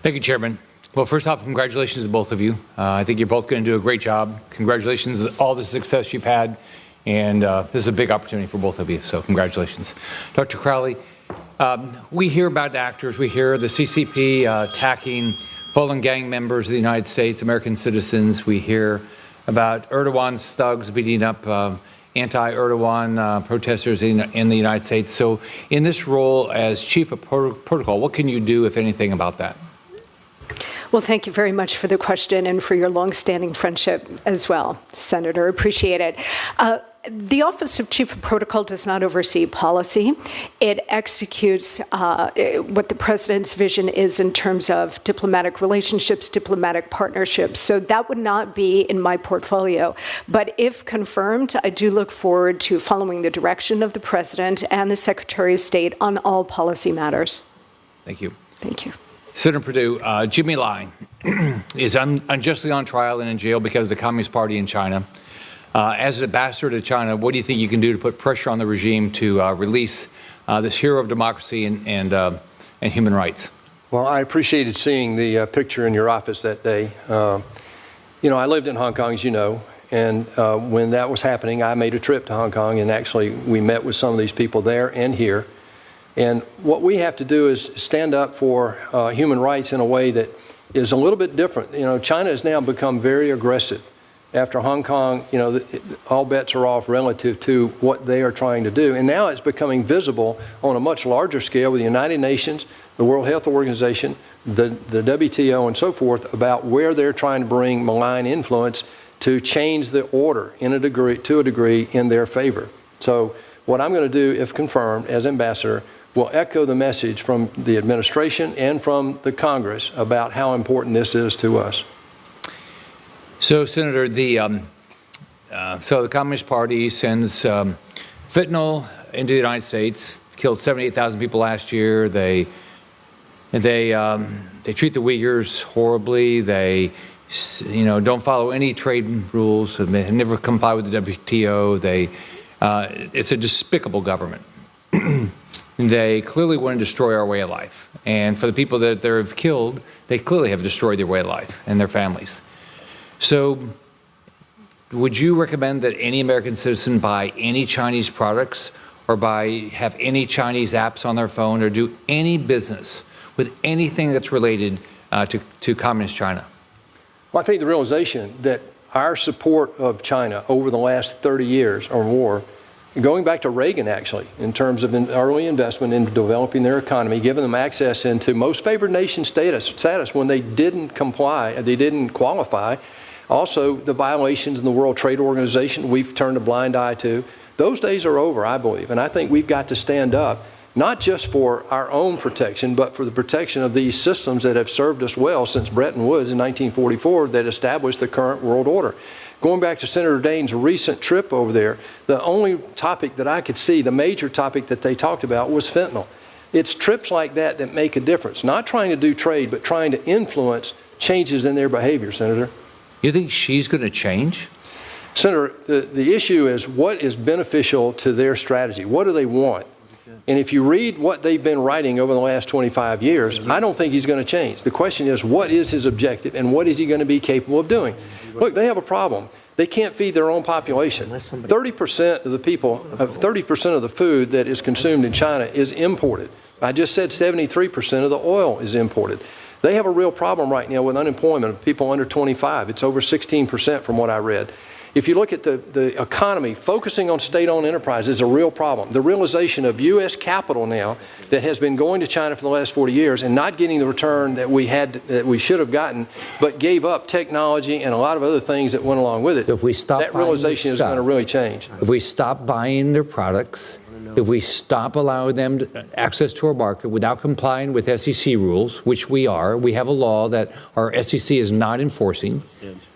Thank you, Chairman. Well, first off, congratulations to both of you. I think you're both going to do a great job. Congratulations on all the success you've had, and this is a big opportunity for both of you, so congratulations. Dr. Crowley, we hear about actors. We hear the CCP attacking fallen gang members of the United States, American citizens. We hear about Erdogan's thugs beating up anti-Erdogan protesters in the United States. So in this role as Chief of Protocol, what can you do, if anything, about that? Well, thank you very much for the question and for your longstanding friendship as well, Senator. Appreciate it. The Office of Chief of Protocol does not oversee policy. It executes what the President's vision is in terms of diplomatic relationships, diplomatic partnerships. So that would not be in my portfolio. But if confirmed, I do look forward to following the direction of the President and the Secretary of State on all policy matters. Thank you. Thank you. Senator Perdue, Jimmy Lai is unjustly on trial and in jail because of the Communist Party in China. As an ambassador to China, what do you think you can do to put pressure on the regime to release this hero of democracy and human rights? Well, I appreciated seeing the picture in your office that day. You know, I lived in Hong Kong, as you know, and when that was happening, I made a trip to Hong Kong, and actually we met with some of these people there and here. And what we have to do is stand up for human rights in a way that is a little bit different. You know, China has now become very aggressive. After Hong Kong, you know, all bets are off relative to what they are trying to do. And now it's becoming visible on a much larger scale with the United Nations, the World Health Organization, the WTO, and so forth, about where they're trying to bring malign influence to change the order to a degree in their favor. So what I'm going to do, if confirmed, as ambassador, will echo the message from the administration and from the Congress about how important this is to us. So, Senator, the Communist Party sends fentanyl into the United States, killed 78,000 people last year. They treat the Uyghurs horribly. They, you know, don't follow any trade rules. They never comply with the WTO. It's a despicable government. They clearly want to destroy our way of life. And for the people that they've killed, they clearly have destroyed their way of life and their families. So would you recommend that any American citizen buy any Chinese products or have any Chinese apps on their phone or do any business with anything that's related to Communist China? Well, I think the realization that our support of China over the last 30 years or more going back to Reagan, actually, in terms of early investment in developing their economy, giving them access into most favored nation status when they didn't comply, they didn't qualify. Also, the violations in the World Trade Organization we've turned a blind eye to. Those days are over, I believe, and I think we've got to stand up, not just for our own protection, but for the protection of these systems that have served us well since Bretton Woods in 1944 that established the current world order. Going back to Senator Daines' recent trip over there, the only topic that I could see, the major topic that they talked about, was fentanyl. It's trips like that that make a difference, not trying to do trade, but trying to influence changes in their behavior, Senator. You think she's going to change? Senator, the issue is what is beneficial to their strategy? What do they want? And if you read what they've been writing over the last 25 years, I don't think he's going to change. The question is, what is his objective and what is he going to be capable of doing? Look, they have a problem. They can't feed their own population. 30% of the people, 30% of the food that is consumed in China is imported. I just said 73% of the oil is imported. They have a real problem right now with unemployment of people under 25. It's over 16% from what I read. If you look at the economy, focusing on state-owned enterprise is a real problem. The realization of U.S. capital now that has been going to China for the last 40 years and not getting the return that we should have gotten, but gave up technology and a lot of other things that went along with it. So if we stop that realization is going to really change. If we stop buying their products, if we stop allowing them access to our market without complying with SEC rules, which we have a law that our SEC is not enforcing,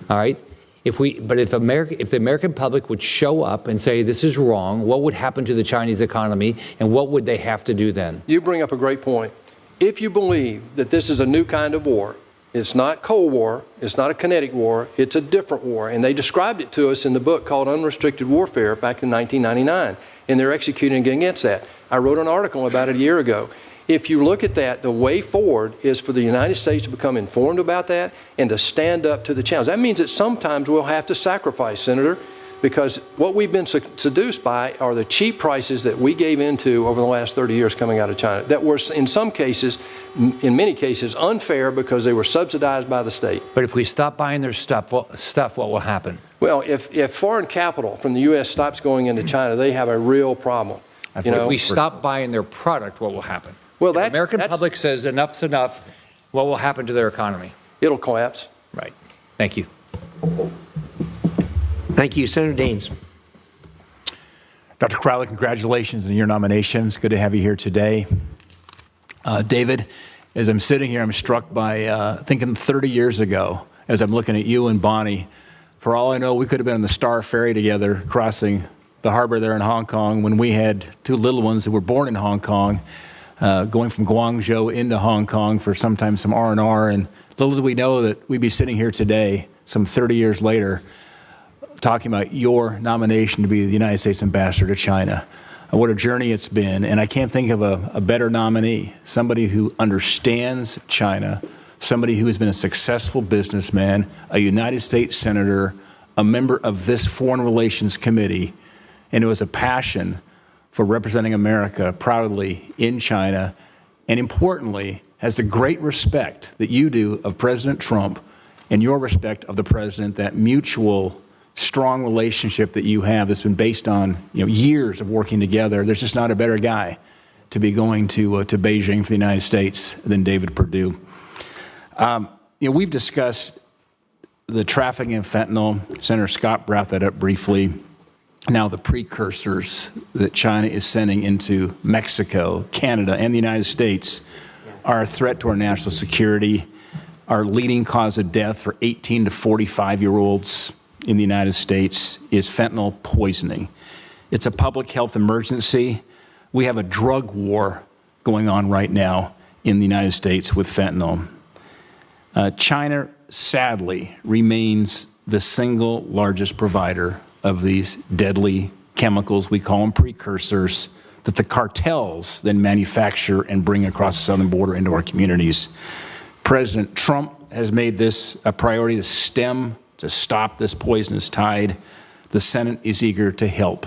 all right? If the American public would show up and say this is wrong, what would happen to the Chinese economy and what would they have to do then? You bring up a great point. If you believe that this is a new kind of war, it's not Cold War, it's not a kinetic war, it's a different war. And they described it to us in the book called Unrestricted Warfare back in 1999, and they're executing against that. I wrote an article about it a year ago. If you look at that, the way forward is for the United States to become informed about that and to stand up to the challenge. That means that sometimes we'll have to sacrifice, Senator, because what we've been seduced by are the cheap prices that we gave into over the last 30 years coming out of China that were, in some cases, in many cases, unfair because they were subsidized by the state. But if we stop buying their stuff, what will happen? Well, if foreign capital from the U.S. stops going into China, they have a real problem. If we stop buying their product, what will happen? Well, the American public says enough's enough, what will happen to their economy? It'll collapse. Right. Thank you. Thank you. Senator Daines. Dr. Crowley, congratulations on your nomination. It's good to have you here today. David, as I'm sitting here, I'm struck by thinking 30 years ago, as I'm looking at you and Bonnie, for all I know, we could have been on the Star Ferry together crossing the harbor there in Hong Kong when we had two little ones that were born in Hong Kong. Going from Guangzhou into Hong Kong for sometimes some R&R, and little did we know that we'd be sitting here today, some 30 years later, talking about your nomination to be the United States ambassador to China. What a journey it's been, and I can't think of a better nominee, somebody who understands China, somebody who has been a successful businessman, a United States senator, a member of this Foreign Relations Committee, and it was a passion for representing America proudly in China, and importantly, has the great respect that you do of President Trump and your respect of the president, that mutual, strong relationship that you have that's been based on years of working together. There's just not a better guy to be going to Beijing for the United States than David Perdue. We've discussed the trafficking of fentanyl. Senator Scott brought that up briefly. Now the precursors that China is sending into Mexico, Canada, and the United States are a threat to our national security. Our leading cause of death for 18 to 45-year-olds in the United States is fentanyl poisoning. It's a public health emergency. We have a drug war going on right now in the United States with fentanyl. China, sadly, remains the single largest provider of these deadly chemicals, we call them precursors, that the cartels then manufacture and bring across the southern border into our communities. President Trump has made this a priority to stop this poisonous tide. The Senate is eager to help.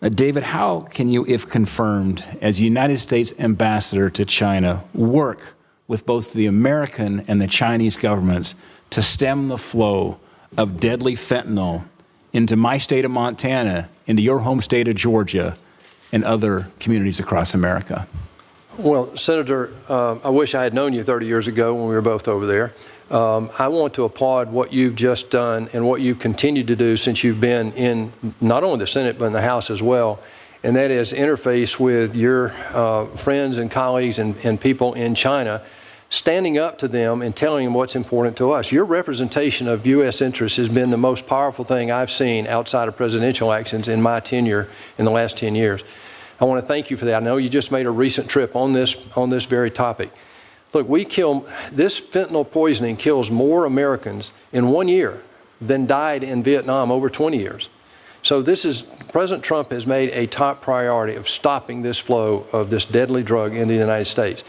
David, how can you, if confirmed, as United States ambassador to China, work with both the American and the Chinese governments to stem the flow of deadly fentanyl into my state of Montana into your home state of Georgia and other communities across America? Well, Senator, I wish I had known you 30 years ago when we were both over there. I want to applaud what you've just done and what you've continued to do since you've been in not only the Senate but in the House as well, and that is interface with your friends and colleagues and people in China, standing up to them and telling them what's important to us. Your representation of U.S. interests has been the most powerful thing I've seen outside of presidential actions in my tenure in the last 10 years. I want to thank you for that. I know you just made a recent trip on this very topic. Look, this fentanyl poisoning kills more Americans in 1 year than died in Vietnam over 20 years. So President Trump has made a top priority of stopping this flow of this deadly drug into the United States.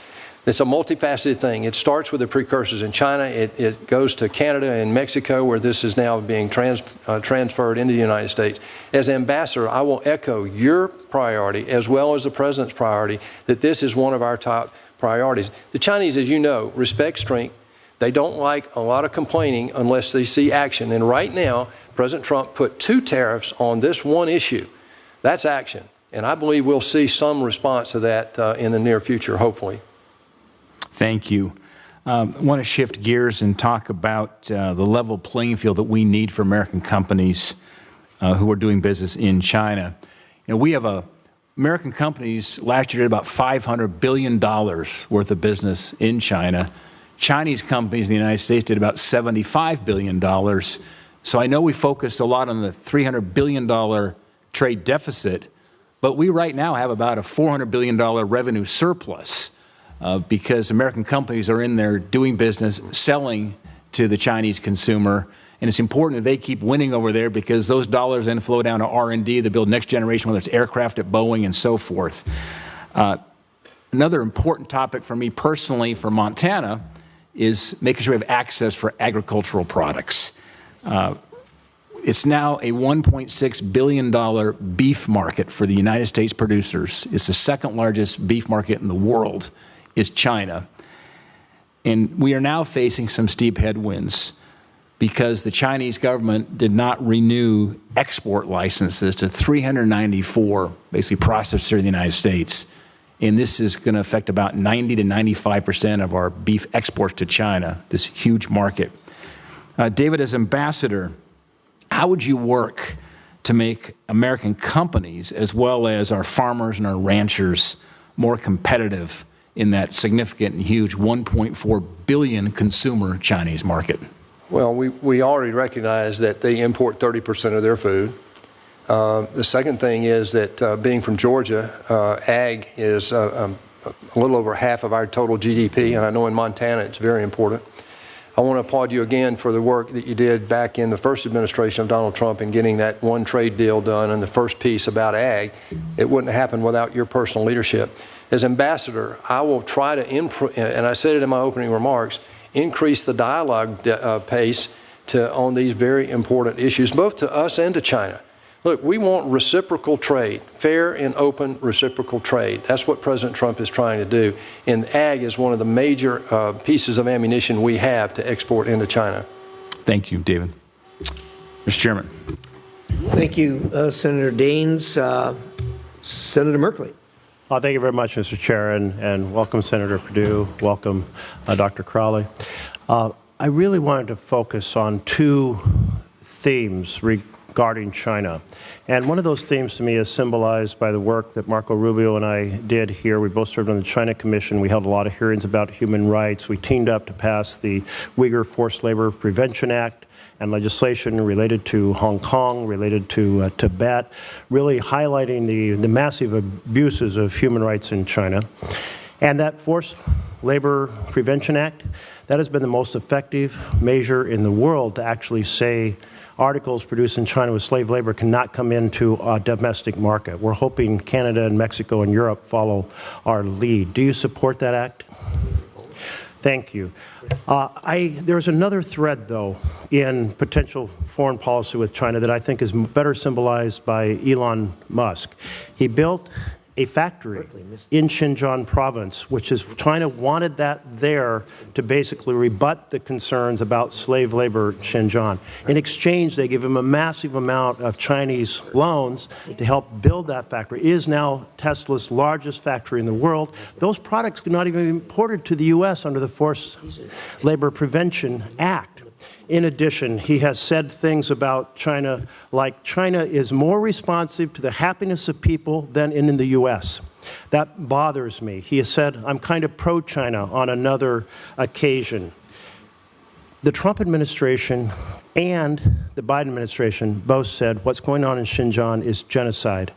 It's a multifaceted thing. It starts with the precursors in China. It goes to Canada and Mexico, where this is now being transferred into the United States. As ambassador, I will echo your priority as well as the president's priority that this is one of our top priorities. The Chinese, as you know, respect strength. They don't like a lot of complaining unless they see action. And right now, President Trump put 2 tariffs on this one issue. That's action. And I believe we'll see some response to that in the near future, hopefully. Thank you. I want to shift gears and talk about the level playing field that we need for American companies who are doing business in China. You know, we have American companies last year did about $500 billion worth of business in China. Chinese companies in the United States did about $75 billion. So I know we focused a lot on the $300 billion trade deficit, but we right now have about a $400 billion revenue surplus because American companies are in there doing business, selling to the Chinese consumer. And it's important that they keep winning over there because those dollars then flow down to R&D to build next generation, whether it's aircraft at Boeing and so forth. Another important topic for me personally for Montana is making sure we have access for agricultural products. It's now a $1.6 billion beef market for the United States producers. It's the second largest beef market in the world is China. And we are now facing some steep headwinds because the Chinese government did not renew export licenses to 394 basically processors in the United States. And this is going to affect about 90 to 95% of our beef exports to China, this huge market. David, as ambassador, how would you work to make American companies, as well as our farmers and our ranchers, more competitive in that significant and huge 1.4 billion consumer Chinese market? Well, we already recognize that they import 30% of their food. The second thing is that being from Georgia, ag is a little over half of our total GDP, and I know in Montana it's very important. I want to applaud you again for the work that you did back in the first administration of Donald Trump in getting that one trade deal done and the first piece about ag. It wouldn't have happened without your personal leadership. As ambassador, I will try to, and I said it in my opening remarks, increase the dialogue pace on these very important issues, both to us and to China. Look, we want reciprocal trade, fair and open reciprocal trade. That's what President Trump is trying to do. And ag is one of the major pieces of ammunition we have to export into China. Thank you, David. Mr. Chairman. Thank you, Senator Daines. Senator Merkley. Thank you very much, Mr. Chair, and welcome, Senator Perdue. Welcome, Dr. Crowley. I really wanted to focus on 2 themes regarding China. And one of those themes to me is symbolized by the work that Marco Rubio and I did here. We both served on the China Commission. We held a lot of hearings about human rights. We teamed up to pass the Uyghur Forced Labor Prevention Act and legislation related to Hong Kong, related to Tibet, really highlighting the massive abuses of human rights in China. And that Forced Labor Prevention Act, that has been the most effective measure in the world to actually say articles produced in China with slave labor cannot come into a domestic market. We're hoping Canada and Mexico and Europe follow our lead. Do you support that act? Thank you. There's another thread, though, in potential foreign policy with China that I think is better symbolized by Elon Musk. He built a factory in Xinjiang province, which is China wanted that there to basically rebut the concerns about slave labor in Xinjiang. In exchange, they give him a massive amount of Chinese loans to help build that factory. It is now Tesla's largest factory in the world. Those products could not even be imported to the U.S. under the Forced Labor Prevention Act. In addition, he has said things about China like China is more responsive to the happiness of people than in the U.S. That bothers me. He has said, I'm kind of pro-China on another occasion. The Trump administration and the Biden administration both said what's going on in Xinjiang is genocide.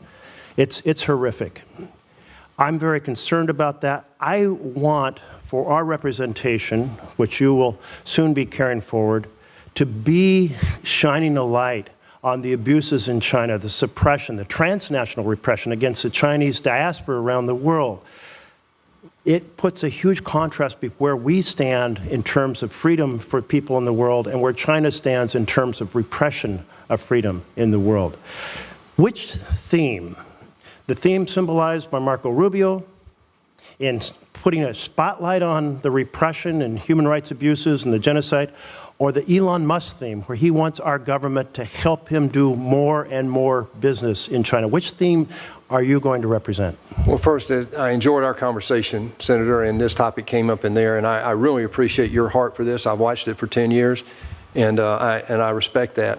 It's horrific. I'm very concerned about that. I want for our representation, which you will soon be carrying forward, to be shining a light on the abuses in China, the suppression, the transnational repression against the Chinese diaspora around the world. It puts a huge contrast between where we stand in terms of freedom for people in the world and where China stands in terms of repression of freedom in the world. Which theme? The theme symbolized by Marco Rubio in putting a spotlight on the repression and human rights abuses and the genocide, or the Elon Musk theme, where he wants our government to help him do more and more business in China. Which theme are you going to represent? Well, first, I enjoyed our conversation, Senator, and this topic came up in there, and I really appreciate your heart for this. I've watched it for 10 years, and I respect that.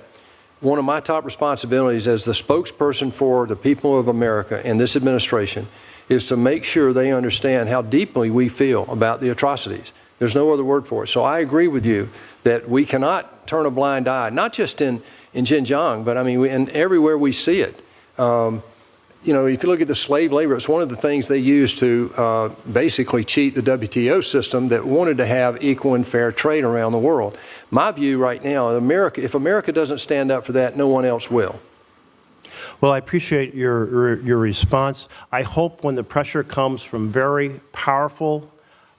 One of my top responsibilities as the spokesperson for the people of America and this administration is to make sure they understand how deeply we feel about the atrocities. There's no other word for it. So I agree with you that we cannot turn a blind eye, not just in Xinjiang, but I mean, and everywhere we see it. You know, if you look at the slave labor, it's one of the things they used to basically cheat the WTO system that wanted to have equal and fair trade around the world. My view right now, if America doesn't stand up for that, no one else will. Well, I appreciate your response. I hope when the pressure comes from very powerful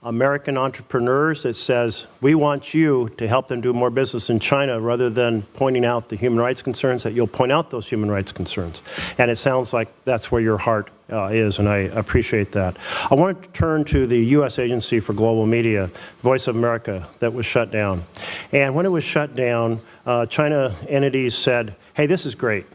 American entrepreneurs that says, we want you to help them do more business in China rather than pointing out the human rights concerns, that you'll point out those human rights concerns. And it sounds like that's where your heart is, and I appreciate that. I want to turn to the U.S. Agency for Global Media, Voice of America, that was shut down. And when it was shut down, China entities said, hey, this is great.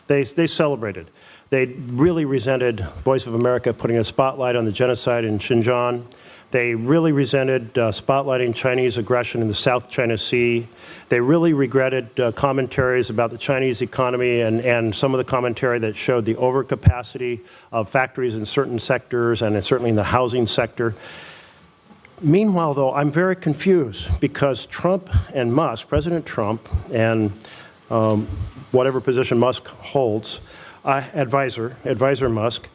They celebrated. They really resented Voice of America putting a spotlight on the genocide in Xinjiang. They really resented spotlighting Chinese aggression in the South China Sea. They really regretted commentaries about the Chinese economy and some of the commentary that showed the overcapacity of factories in certain sectors and certainly in the housing sector. Meanwhile, though, I'm very confused because Trump and Musk, President Trump and whatever position Musk holds, Advisor Musk,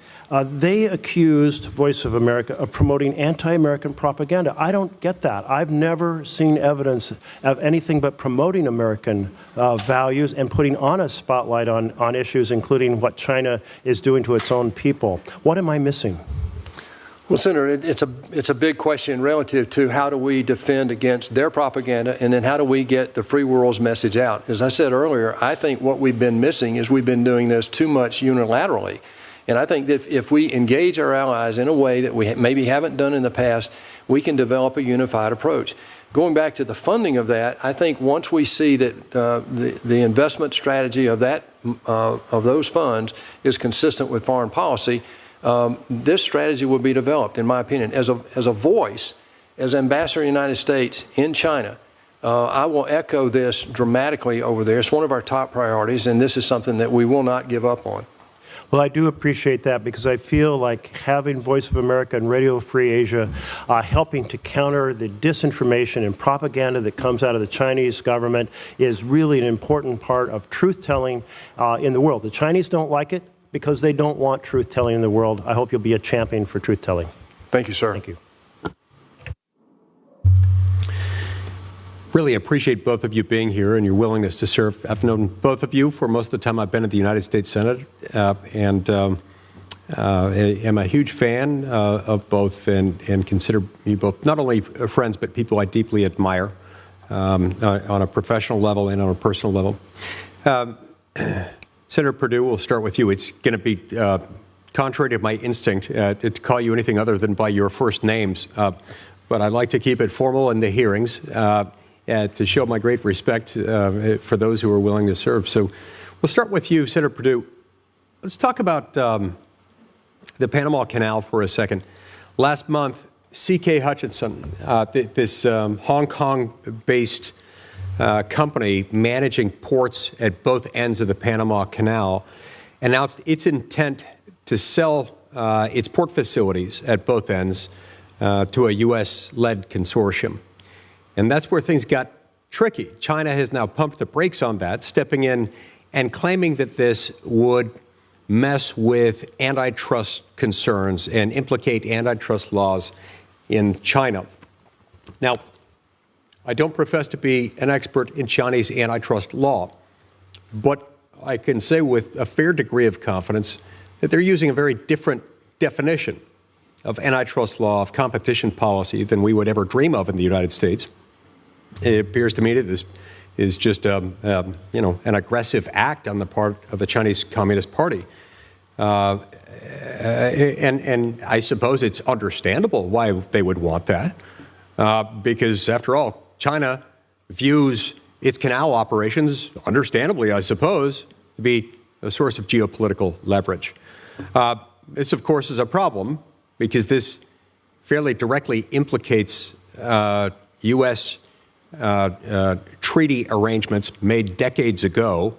they accused Voice of America of promoting anti-American propaganda. I don't get that. I've never seen evidence of anything but promoting American values and putting on a spotlight on issues, including what China is doing to its own people. What am I missing? Well, Senator, it's a big question relative to how do we defend against their propaganda, and then how do we get the free world's message out. As I said earlier, I think what we've been missing is we've been doing this too much unilaterally. And I think that if we engage our allies in a way that we maybe haven't done in the past, we can develop a unified approach. Going back to the funding of that, I think once we see that the investment strategy of those funds is consistent with foreign policy, this strategy will be developed, in my opinion. As a voice, as Ambassador of the United States in China, I will echo this dramatically over there. It's one of our top priorities, and this is something that we will not give up on. Well, I do appreciate that because I feel like having Voice of America and Radio Free Asia helping to counter the disinformation and propaganda that comes out of the Chinese government is really an important part of truth-telling in the world. The Chinese don't like it because they don't want truth-telling in the world. I hope you'll be a champion for truth-telling. Thank you, sir. Thank you. Really appreciate both of you being here and your willingness to serve. I've known both of you for most of the time I've been at the United States Senate, and am a huge fan of both and consider you both not only friends but people I deeply admire on a professional level and on a personal level. Senator Perdue, we'll start with you. It's going to be contrary to my instinct, to call you anything other than by your first names, but I'd like to keep it formal in the hearings to show my great respect for those who are willing to serve. So we'll start with you, Senator Perdue. Let's talk about the Panama Canal for a second. Last month, C.K. Hutchinson, this Hong Kong-based company managing ports at both ends of the Panama Canal, announced its intent to sell its port facilities at both ends to a U.S.-led consortium. And that's where things got tricky. China has now pumped the brakes on that, stepping in and claiming that this would mess with antitrust concerns and implicate antitrust laws in China. Now, I don't profess to be an expert in Chinese antitrust law, but I can say with a fair degree of confidence that they're using a very different definition of antitrust law, of competition policy, than we would ever dream of in the United States. It appears to me that this is just an aggressive act on the part of the Chinese Communist Party. And I suppose it's understandable why they would want that, because after all, China views its canal operations, understandably, I suppose, to be a source of geopolitical leverage. This, of course, is a problem because this fairly directly implicates U.S. Treaty arrangements made decades ago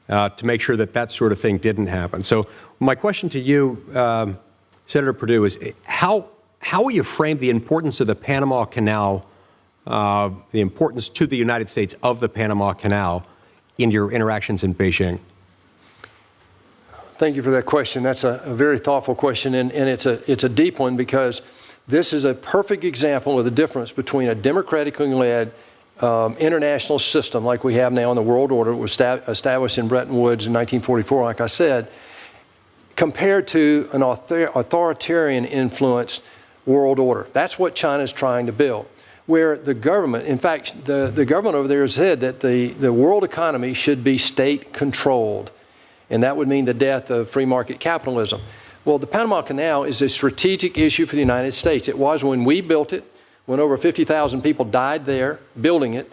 to make sure that that sort of thing didn't happen. So my question to you, Senator Perdue, is how will you frame the importance of the Panama Canal, the importance to the United States of the Panama Canal in your interactions in Beijing? Thank you for that question. That's a very thoughtful question, and it's a deep one, because this is a perfect example of the difference between a democratically led international system like we have now in the world order. It was established in Bretton Woods in 1944, like I said, compared to an authoritarian influenced world order. That's what China's trying to build, where the government, in fact, the government over there has said that the world economy should be state controlled, and that would mean the death of free market capitalism. Well, the Panama Canal is a strategic issue for the United States. It was when we built it, when over 50,000 people died there building it,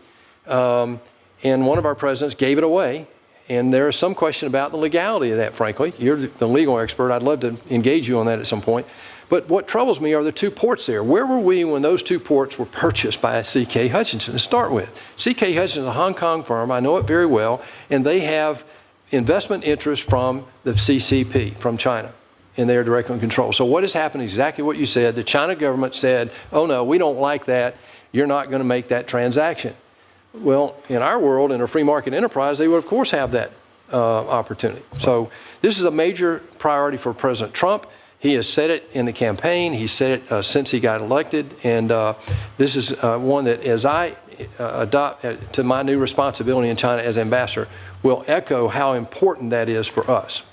and one of our presidents gave it away. And there is some question about the legality of that, frankly. You're the legal expert. I'd love to engage you on that at some point. But what troubles me are the two ports there. Where were we when those two ports were purchased by C.K. Hutchinson to start with? C.K. Hutchinson is a Hong Kong firm. I know it very well. And they have investment interests from the CCP, from China, and they're directly in control. So what has happened, exactly what you said, the China government said, oh no, we don't like that, you're not going to make that transaction. Well, in our world, in a free market enterprise, they would of course have that opportunity. So this is a major priority for President Trump. He has said it in the campaign, he said it since he got elected, and this is one that, as I adopt to my new responsibility in China as ambassador, will echo how important that is for us.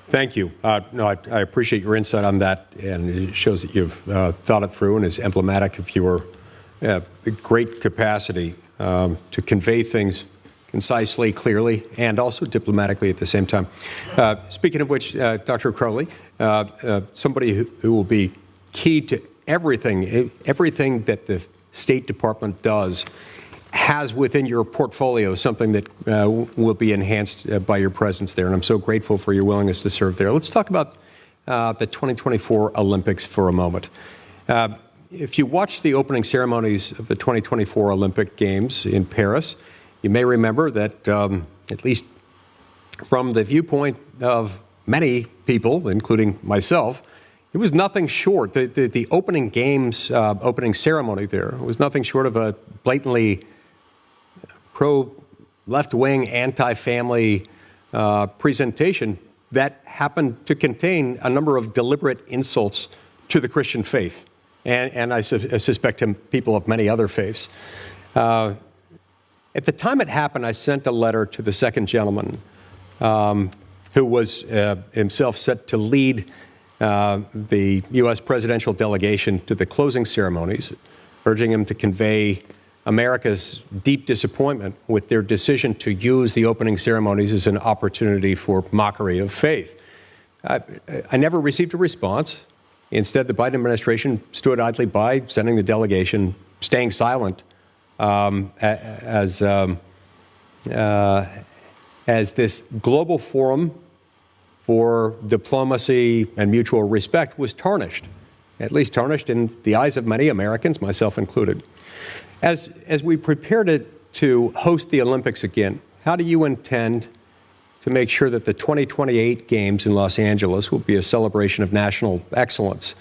Thank you. No, I appreciate your insight on that, and it shows that you've thought it through and is emblematic of your great capacity to convey things concisely, clearly, and also diplomatically at the same time. Speaking of which, Dr. Crowley, somebody who will be key to everything that the State Department does has within your portfolio something that will be enhanced by your presence there, and I'm so grateful for your willingness to serve there. Let's talk about the 2024 Olympics for a moment. If you watched the opening ceremonies of the 2024 Olympic Games in Paris, you may remember that, at least from the viewpoint of many people, including myself, it was nothing short. The opening games, opening ceremony there was nothing short of a blatantly pro-left-wing, anti-family presentation that happened to contain a number of deliberate insults to the Christian faith, and I suspect people of many other faiths. At the time it happened, I sent a letter to the second gentleman, who was himself set to lead the U.S. presidential delegation to the closing ceremonies, urging him to convey America's deep disappointment with their decision to use the opening ceremonies as an opportunity for mockery of faith. I never received a response. Instead, the Biden administration stood idly by, sending the delegation, staying silent as this global forum for diplomacy and mutual respect was tarnished, at least tarnished in the eyes of many Americans, myself included. As we prepare to host the Olympics again, how do you intend to make sure that the 2028 Games in Los Angeles will be a celebration of national excellence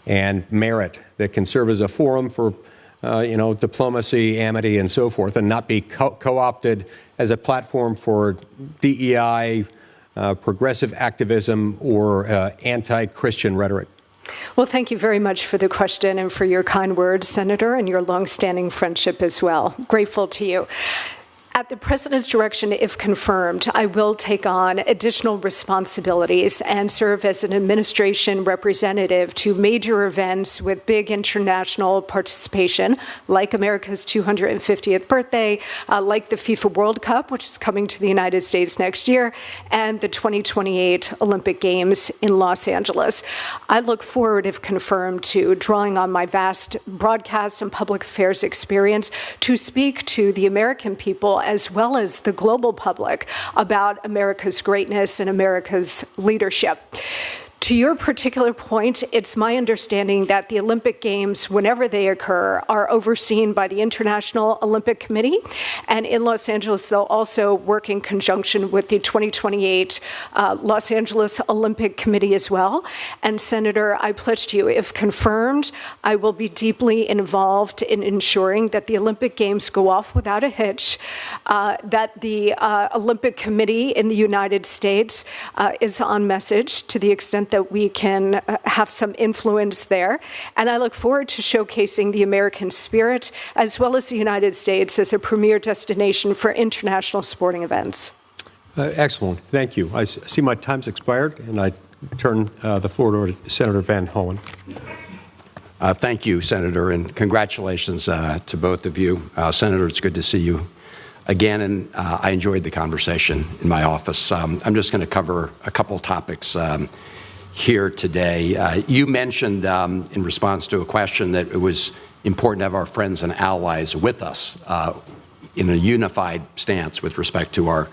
and merit that can serve as a forum for diplomacy, amity, and so forth, and not be co-opted as a platform for DEI, progressive activism, or anti-Christian rhetoric? Well, thank you very much for the question and for your kind words, Senator, and your longstanding friendship as well. Grateful to you. At the President's direction, if confirmed, I will take on additional responsibilities and serve as an administration representative to major events with big international participation, like America's 250th birthday, like the FIFA World Cup, which is coming to the United States next year, and the 2028 Olympic Games in Los Angeles. I look forward, if confirmed, to drawing on my vast broadcast and public affairs experience to speak to the American people as well as the global public about America's greatness and America's leadership. To your particular point, it's my understanding that the Olympic Games, whenever they occur, are overseen by the International Olympic Committee. And in Los Angeles, they'll also work in conjunction with the 2028 Los Angeles Olympic Committee as well. And Senator, I pledge to you, if confirmed, I will be deeply involved in ensuring that the Olympic Games go off without a hitch, that the Olympic Committee in the United States is on message to the extent that we can have some influence there. And I look forward to showcasing the American spirit, as well as the United States, as a premier destination for international sporting events. Excellent. Thank you. I see my time's expired, and I turn the floor over to Senator Van Hollen. Thank you, Senator, and congratulations to both of you. Senator, it's good to see you again, and I enjoyed the conversation in my office. I'm just going to cover a couple topics here today. You mentioned in response to a question that it was important to have our friends and allies with us in a unified stance with respect to our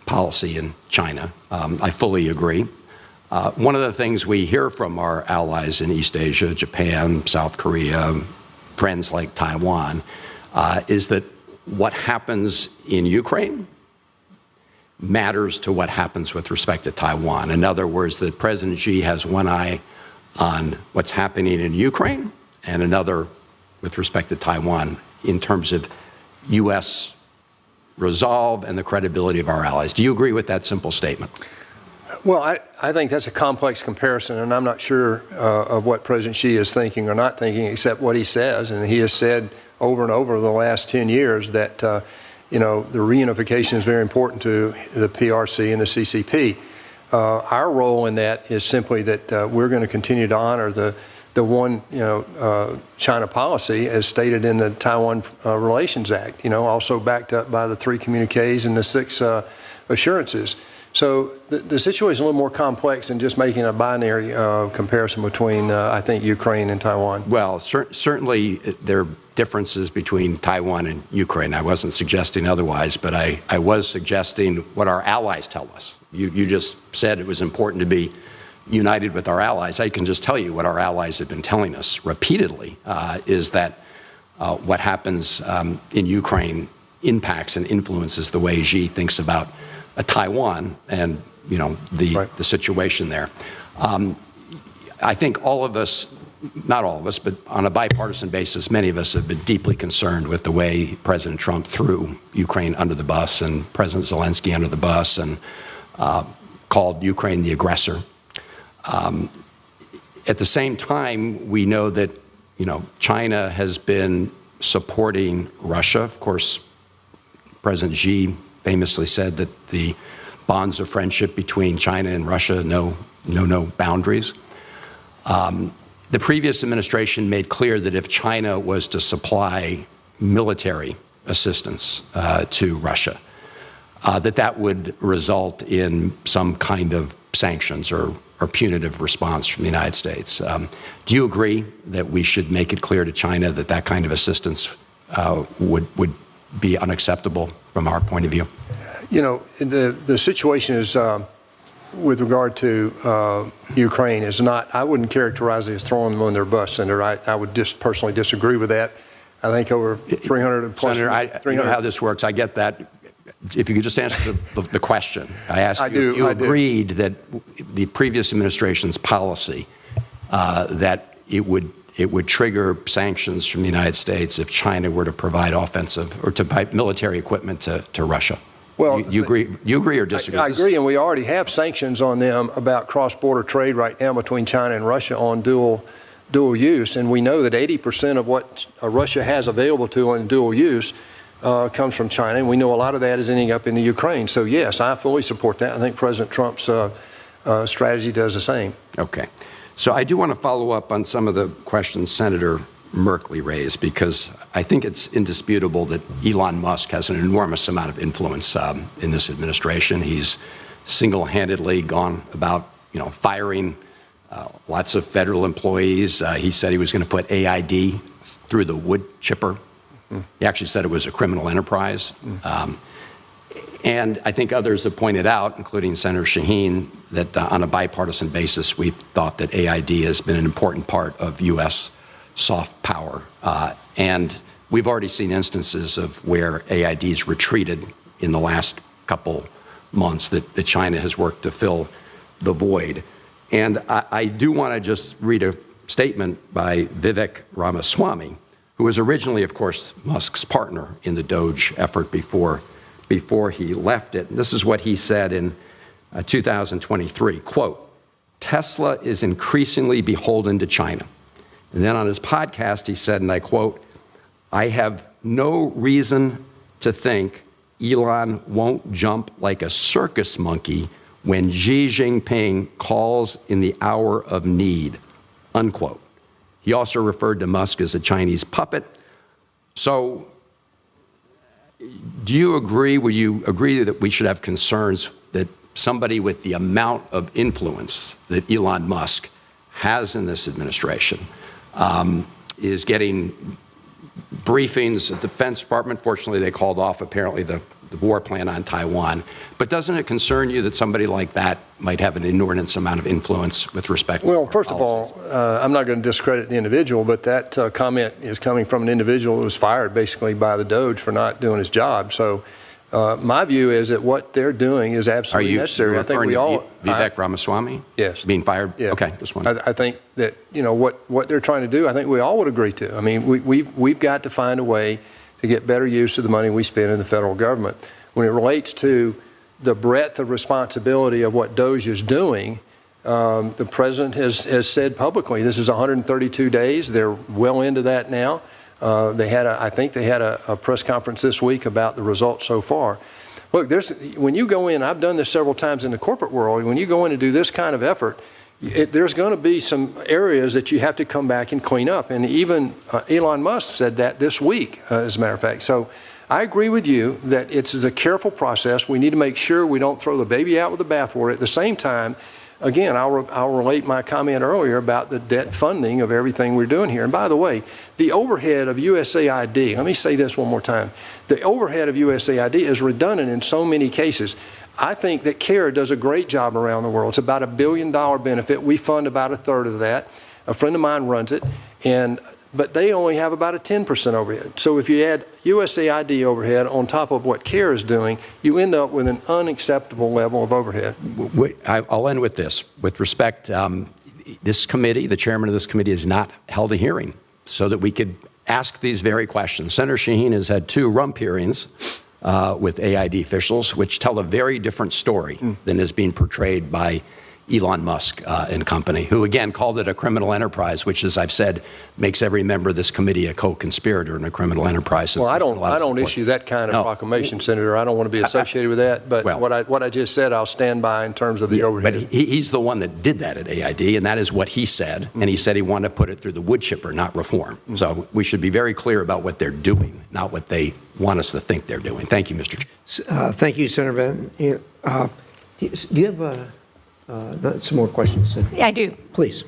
policy in China. I fully agree. One of the things we hear from our allies in East Asia, Japan, South Korea, friends like Taiwan, is that what happens in Ukraine matters to what happens with respect to Taiwan. In other words, that President Xi has one eye on what's happening in Ukraine and another with respect to Taiwan in terms of U.S. resolve and the credibility of our allies. Do you agree with that simple statement? Well, I think that's a complex comparison, and I'm not sure of what President Xi is thinking or not thinking, except what he says. And he has said over and over the last 10 years that the reunification is very important to the PRC and the CCP. Our role in that is simply that we're going to continue to honor the one, China policy as stated in the Taiwan Relations Act, also backed up by the 3 communiques and the 6 assurances. So the situation is a little more complex than just making a binary comparison between, I think, Ukraine and Taiwan. Well, certainly there are differences between Taiwan and Ukraine. I wasn't suggesting otherwise, but I was suggesting what our allies tell us. You just said it was important to be united with our allies. I can just tell you what our allies have been telling us repeatedly, is that what happens in Ukraine impacts and influences the way Xi thinks about Taiwan and the situation there. I think all of us, not all of us, but on a bipartisan basis, many of us have been deeply concerned with the way President Trump threw Ukraine under the bus and President Zelensky under the bus and called Ukraine the aggressor. At the same time, we know that China has been supporting Russia. Of course, President Xi famously said that the bonds of friendship between China and Russia know no boundaries. The previous administration made clear that if China was to supply military assistance to Russia, that would result in some kind of sanctions or or punitive response from the United States. Do you agree that we should make it clear to China that that kind of assistance would be unacceptable from our point of view? You know, the situation is, with regard to Ukraine, is not, I wouldn't characterize it as throwing them on their bus, Senator. I would just personally disagree with that. I think over 300 plus. Senator, you know how this works. I get that. If you could just answer the question. I asked you agreed that the previous administration's policy that it would trigger sanctions from the United States if China were to provide offensive or to provide military equipment to Russia. Well, you agree or disagree? I agree, and we already have sanctions on them about cross-border trade right now between China and Russia on dual use, and we know that 80% of what Russia has available to on dual use comes from China, and we know a lot of that is ending up in the Ukraine. So yes, I fully support that. I think President Trump's strategy does the same. Okay. So I do want to follow up on some of the questions Senator Merkley raised, because I think it's indisputable that Elon Musk has an enormous amount of influence in this administration. He's single-handedly gone about, firing lots of federal employees. He said he was going to put AID through the wood chipper. He actually said it was a criminal enterprise. And I think others have pointed out, including Senator Shaheen, that on a bipartisan basis, we've thought that AID has been an important part of U.S. soft power. And we've already seen instances of where AIDs retreated in the last couple months that China has worked to fill the void. And I do want to just read a statement by Vivek Ramaswamy, who was originally, of course, Musk's partner in the DOGE effort before he left it. And this is what he said in 2023, quote, "Tesla is increasingly beholden to China." And then on his podcast, he said, and I quote, "I have no reason to think Elon won't jump like a circus monkey when Xi Jinping calls in the hour of need," unquote. He also referred to Musk as a Chinese puppet. So do you agree, would you agree that we should have concerns that somebody with the amount of influence that Elon Musk has in this administration is getting briefings at the Defense Department? Fortunately, they called off apparently the war plan on Taiwan. But doesn't it concern you that somebody like that might have an inordinate amount of influence with respect to first of all, I'm not going to discredit the individual, but that comment is coming from an individual who was fired basically by the DOGE for not doing his job. So my view is that what they're doing is absolutely necessary. I think we all. Vivek Ramaswamy? Yes. Being fired? Yeah. Okay, this one. I think that, what they're trying to do, I think we all would agree to. I mean, we've got to find a way to get better use of the money we spend in the federal government. When it relates to the breadth of responsibility of what DOGE is doing, the president has said publicly, this is 132 days. They're well into that now. I think they had a press conference this week about the results so far. Look, when you go in, I've done this several times in the corporate world, when you go in to do this kind of effort, there's going to be some areas that you have to come back and clean up. And even Elon Musk said that this week, as a matter of fact. So I agree with you that it's a careful process. We need to make sure we don't throw the baby out with the bathwater. At the same time, again, I'll relate my comment earlier about the debt funding of everything we're doing here. And by the way, the overhead of USAID, let me say this one more time. The overhead of USAID is redundant in so many cases. I think that CARE does a great job around the world. It's about $1 billion benefit. We fund about a third of that. A friend of mine runs it, but they only have about a 10% overhead. So if you add USAID overhead on top of what CARE is doing, you end up with an unacceptable level of overhead. I'll end with this. With respect, this committee, the chairman of this committee, has not held a hearing so that we could ask these very questions. Senator Shaheen has had 2 rump hearings with AID officials, which tell a very different story than is being portrayed by Elon Musk and company, who again called it a criminal enterprise, which, as I've said, makes every member of this committee a co-conspirator in a criminal enterprise. Well, I don't issue that kind of proclamation, Senator. I don't want to be associated with that. But what I just said, I'll stand by in terms of the overhead. But he's the one that did that at AID, and that is what he said. And he said he wanted to put it through the wood chipper, not reform. So we should be very clear about what they're doing, not what they want us to think they're doing. Thank you, Mr. Chair. Thank you, Senator Van. Do you have some more questions. Yeah, I do. Please.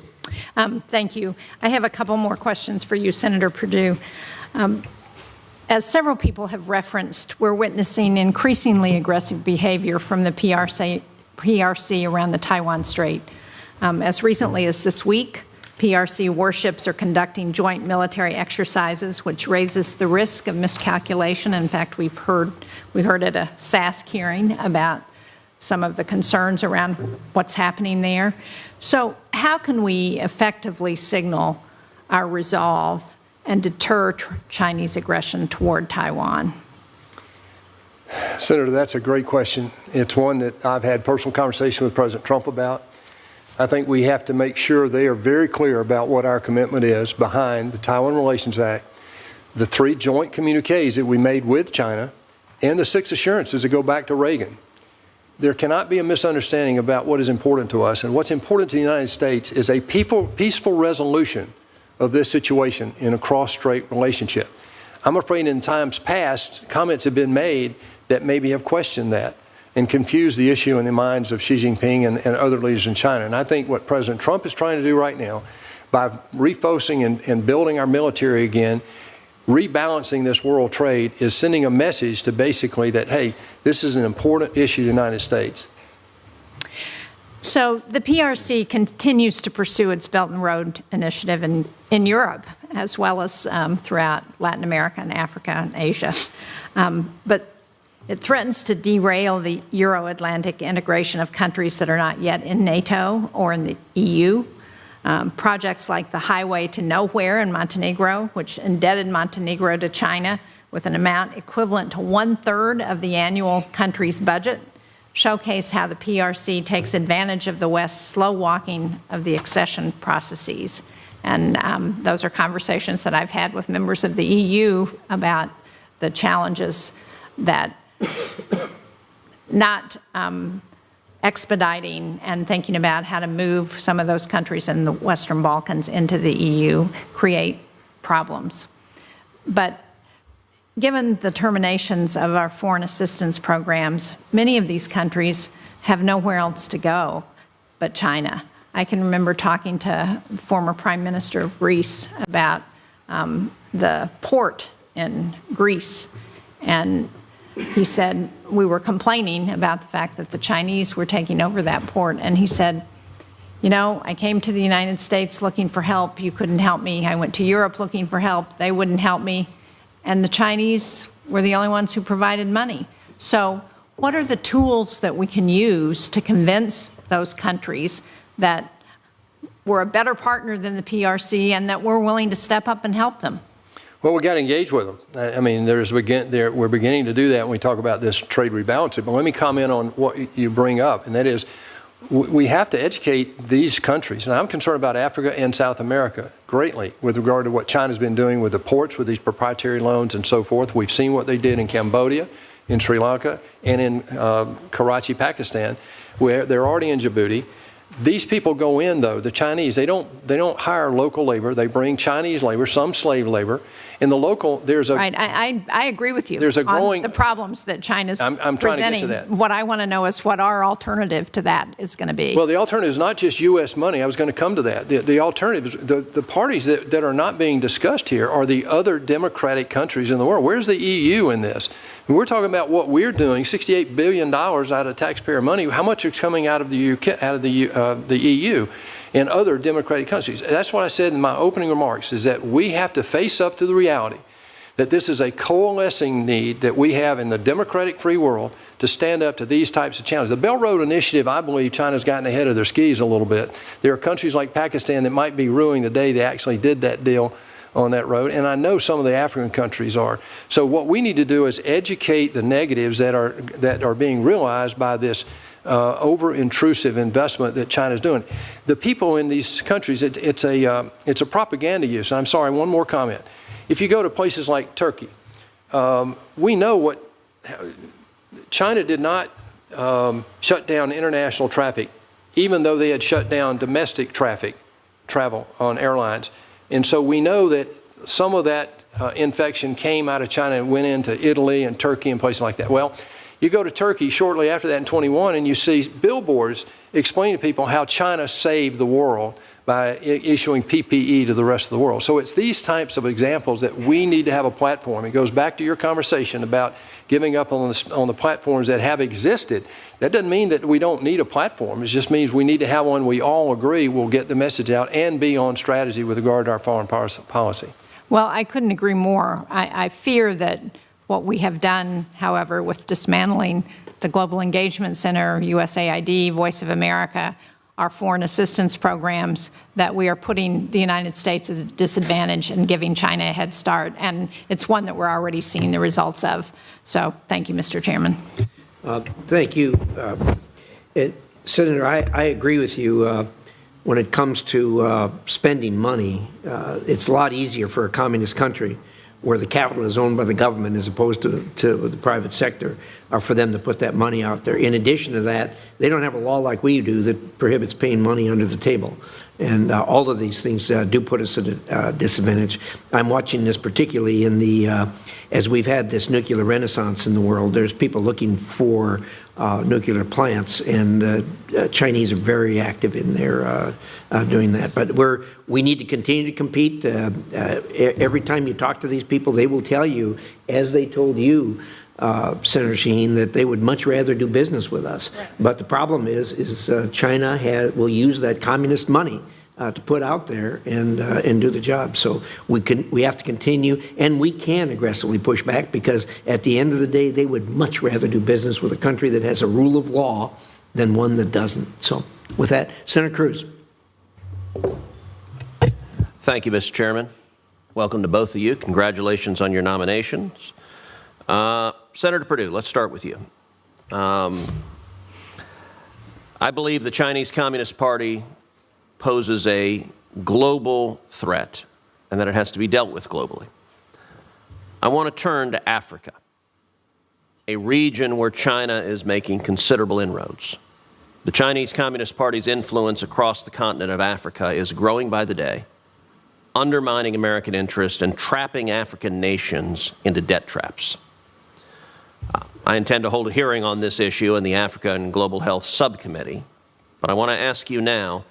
Thank you. I have a couple more questions for you, Senator Perdue. As several people have referenced, we're witnessing increasingly aggressive behavior from the PRC around the Taiwan Strait. As recently as this week, PRC warships are conducting joint military exercises, which raises the risk of miscalculation. In fact, we heard at a SASC hearing about some of the concerns around what's happening there. So how can we effectively signal our resolve and deter Chinese aggression toward Taiwan? Senator, that's a great question. It's one that I've had personal conversation with President Trump about. I think we have to make sure they are very clear about what our commitment is behind the Taiwan Relations Act, the 3 joint communiques that we made with China, and the 6 assurances that go back to Reagan. There cannot be a misunderstanding about what is important to us. And what's important to the United States is a peaceful resolution of this situation in a cross-strait relationship. I'm afraid in times past, comments have been made that maybe have questioned that and confused the issue in the minds of Xi Jinping and other leaders in China. And I think what President Trump is trying to do right now, by refocusing and building our military again, rebalancing this world trade, is sending a message to basically that, hey, this is an important issue to the United States. So the PRC continues to pursue its Belt and Road Initiative in Europe, as well as throughout Latin America and Africa and Asia. But it threatens to derail the Euro-Atlantic integration of countries that are not yet in NATO or in the EU. Projects like the Highway to Nowhere in Montenegro, which indebted Montenegro to China with an amount equivalent to 1/3 of the annual country's budget, showcase how the PRC takes advantage of the West's slow walking of the accession processes. And those are conversations that I've had with members of the EU about the challenges that not expediting and thinking about how to move some of those countries in the Western Balkans into the EU create problems. But given the terminations of our foreign assistance programs, many of these countries have nowhere else to go but China. I can remember talking to the former Prime Minister of Greece about the port in Greece, and he said, we were complaining about the fact that the Chinese were taking over that port, and he said, you know, I came to the United States looking for help. You couldn't help me. I went to Europe looking for help. They wouldn't help me. And the Chinese were the only ones who provided money. So what are the tools that we can use to convince those countries that we're a better partner than the PRC and that we're willing to step up and help them? Well, we got to engage with them. I mean, we're beginning to do that when we talk about this trade rebalancing. But let me comment on what you bring up, and that is we have to educate these countries. And I'm concerned about Africa and South America greatly with regard to what China's been doing with the ports, with these proprietary loans and so forth. We've seen what they did in Cambodia, in Sri Lanka, and in Karachi, Pakistan, where they're already in Djibouti. These people go in, though, the Chinese, they don't hire local labor. They bring Chinese labor, some slave labor. In the local, there's a... Right, I agree with you. There's a growing... on the problems that China's I'm trying to get to that. What I want to know is what our alternative to that is going to be. Well, the alternative is not just U.S. money. I was going to come to that. The alternative is the parties that are not being discussed here are the other democratic countries in the world. Where's the EU in this? And we're talking about what we're doing, $68 billion out of taxpayer money. How much is coming out of the UK, out of the EU? In other democratic countries. That's what I said in my opening remarks, is that we have to face up to the reality that this is a coalescing need that we have in the democratic free world to stand up to these types of challenges. The Belt and Road Initiative, I believe China's gotten ahead of their skis a little bit. There are countries like Pakistan that might be ruining the day they actually did that deal on that road, and I know some of the African countries are. So what we need to do is educate the negatives that are being realized by this over-intrusive investment that China's doing. The people in these countries, it's a propaganda use. And I'm sorry, one more comment. If you go to places like Turkey, we know what China did not shut down international traffic, even though they had shut down domestic travel on airlines. And so we know that some of that infection came out of China and went into Italy and Turkey and places like that. Well, You go to Turkey shortly after that in 21, and you see billboards explaining to people how China saved the world by issuing PPE to the rest of the world. So it's these types of examples that we need to have a platform. It goes back to your conversation about giving up on the platforms that have existed. That doesn't mean that we don't need a platform. It just means we need to have one we all agree will get the message out and be on strategy with regard to our foreign policy. Well, I couldn't agree more. I fear that what we have done, however, with dismantling the Global Engagement Center, USAID, Voice of America, our foreign assistance programs, that we are putting the United States at a disadvantage and giving China a head start. And it's one that we're already seeing the results of. So thank you, Mr. Chairman. Thank you. Senator, I agree with you. When it comes to spending money, it's a lot easier for a communist country where the capital is owned by the government as opposed to the private sector, for them to put that money out there. In addition to that, they don't have a law like we do that prohibits paying money under the table. And all of these things do put us at a disadvantage. I'm watching this particularly in the, as we've had this nuclear renaissance in the world, there's people looking for nuclear plants, and the Chinese are very active in their doing that. But we need to continue to compete. Every time you talk to these people, they will tell you, as they told you, Senator Shaheen, that they would much rather do business with us. Right. But the problem is China will use that communist money to put out there and do the job. So we have to continue, and we can aggressively push back, because at the end of the day, they would much rather do business with a country that has a rule of law than one that doesn't. So with that, Senator Cruz. Thank you, Mr. Chairman. Welcome to both of you. Congratulations on your nominations. Senator Perdue, let's start with you. I believe the Chinese Communist Party poses a global threat and that it has to be dealt with globally. I want to turn to Africa, a region where China is making considerable inroads. The Chinese Communist Party's influence across the continent of Africa is growing by the day, undermining American interest and trapping African nations into debt traps. I intend to hold a hearing on this issue in the Africa and Global Health Subcommittee, but I want to ask you now,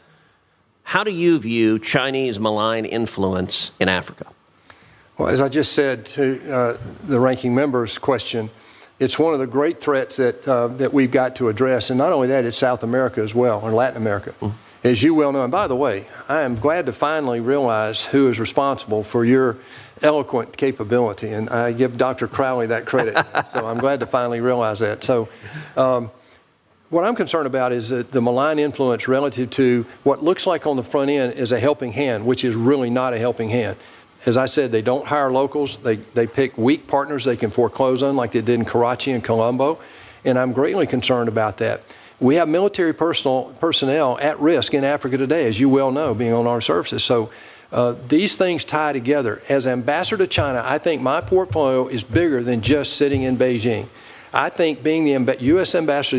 how do you view Chinese malign influence in Africa? Well, as I just said to the ranking member's question, it's one of the great threats that we've got to address. And not only that, it's South America as well, or Latin America. As you well know, and by the way, I am glad to finally realize who is responsible for your eloquent capability, and I give Dr. Crowley that credit. So I'm glad to finally realize that. So what I'm concerned about is that the malign influence relative to what looks like on the front end is a helping hand, which is really not a helping hand. As I said, they don't hire locals. They pick weak partners they can foreclose on, like they did in Karachi and Colombo, and I'm greatly concerned about that. We have military personnel at risk in Africa today, as you well know, being on armed services. So these things tie together. As ambassador to China, I think my portfolio is bigger than just sitting in Beijing. I think being the U.S. ambassador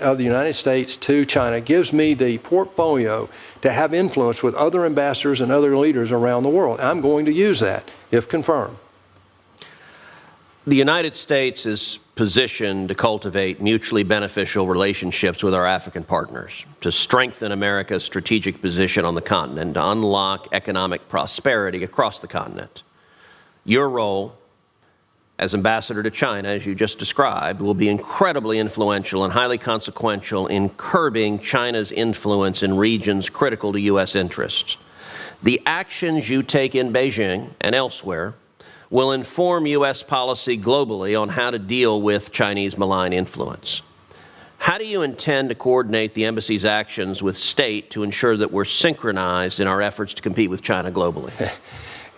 of the United States to China gives me the portfolio to have influence with other ambassadors and other leaders around the world. I'm going to use that, if confirmed. The United States is positioned to cultivate mutually beneficial relationships with our African partners, to strengthen America's strategic position on the continent, to unlock economic prosperity across the continent. Your role as ambassador to China, as you just described, will be incredibly influential and highly consequential in curbing China's influence in regions critical to U.S. interests. The actions you take in Beijing and elsewhere will inform U.S. policy globally on how to deal with Chinese malign influence. How do you intend to coordinate the embassy's actions with state to ensure that we're synchronized in our efforts to compete with China globally?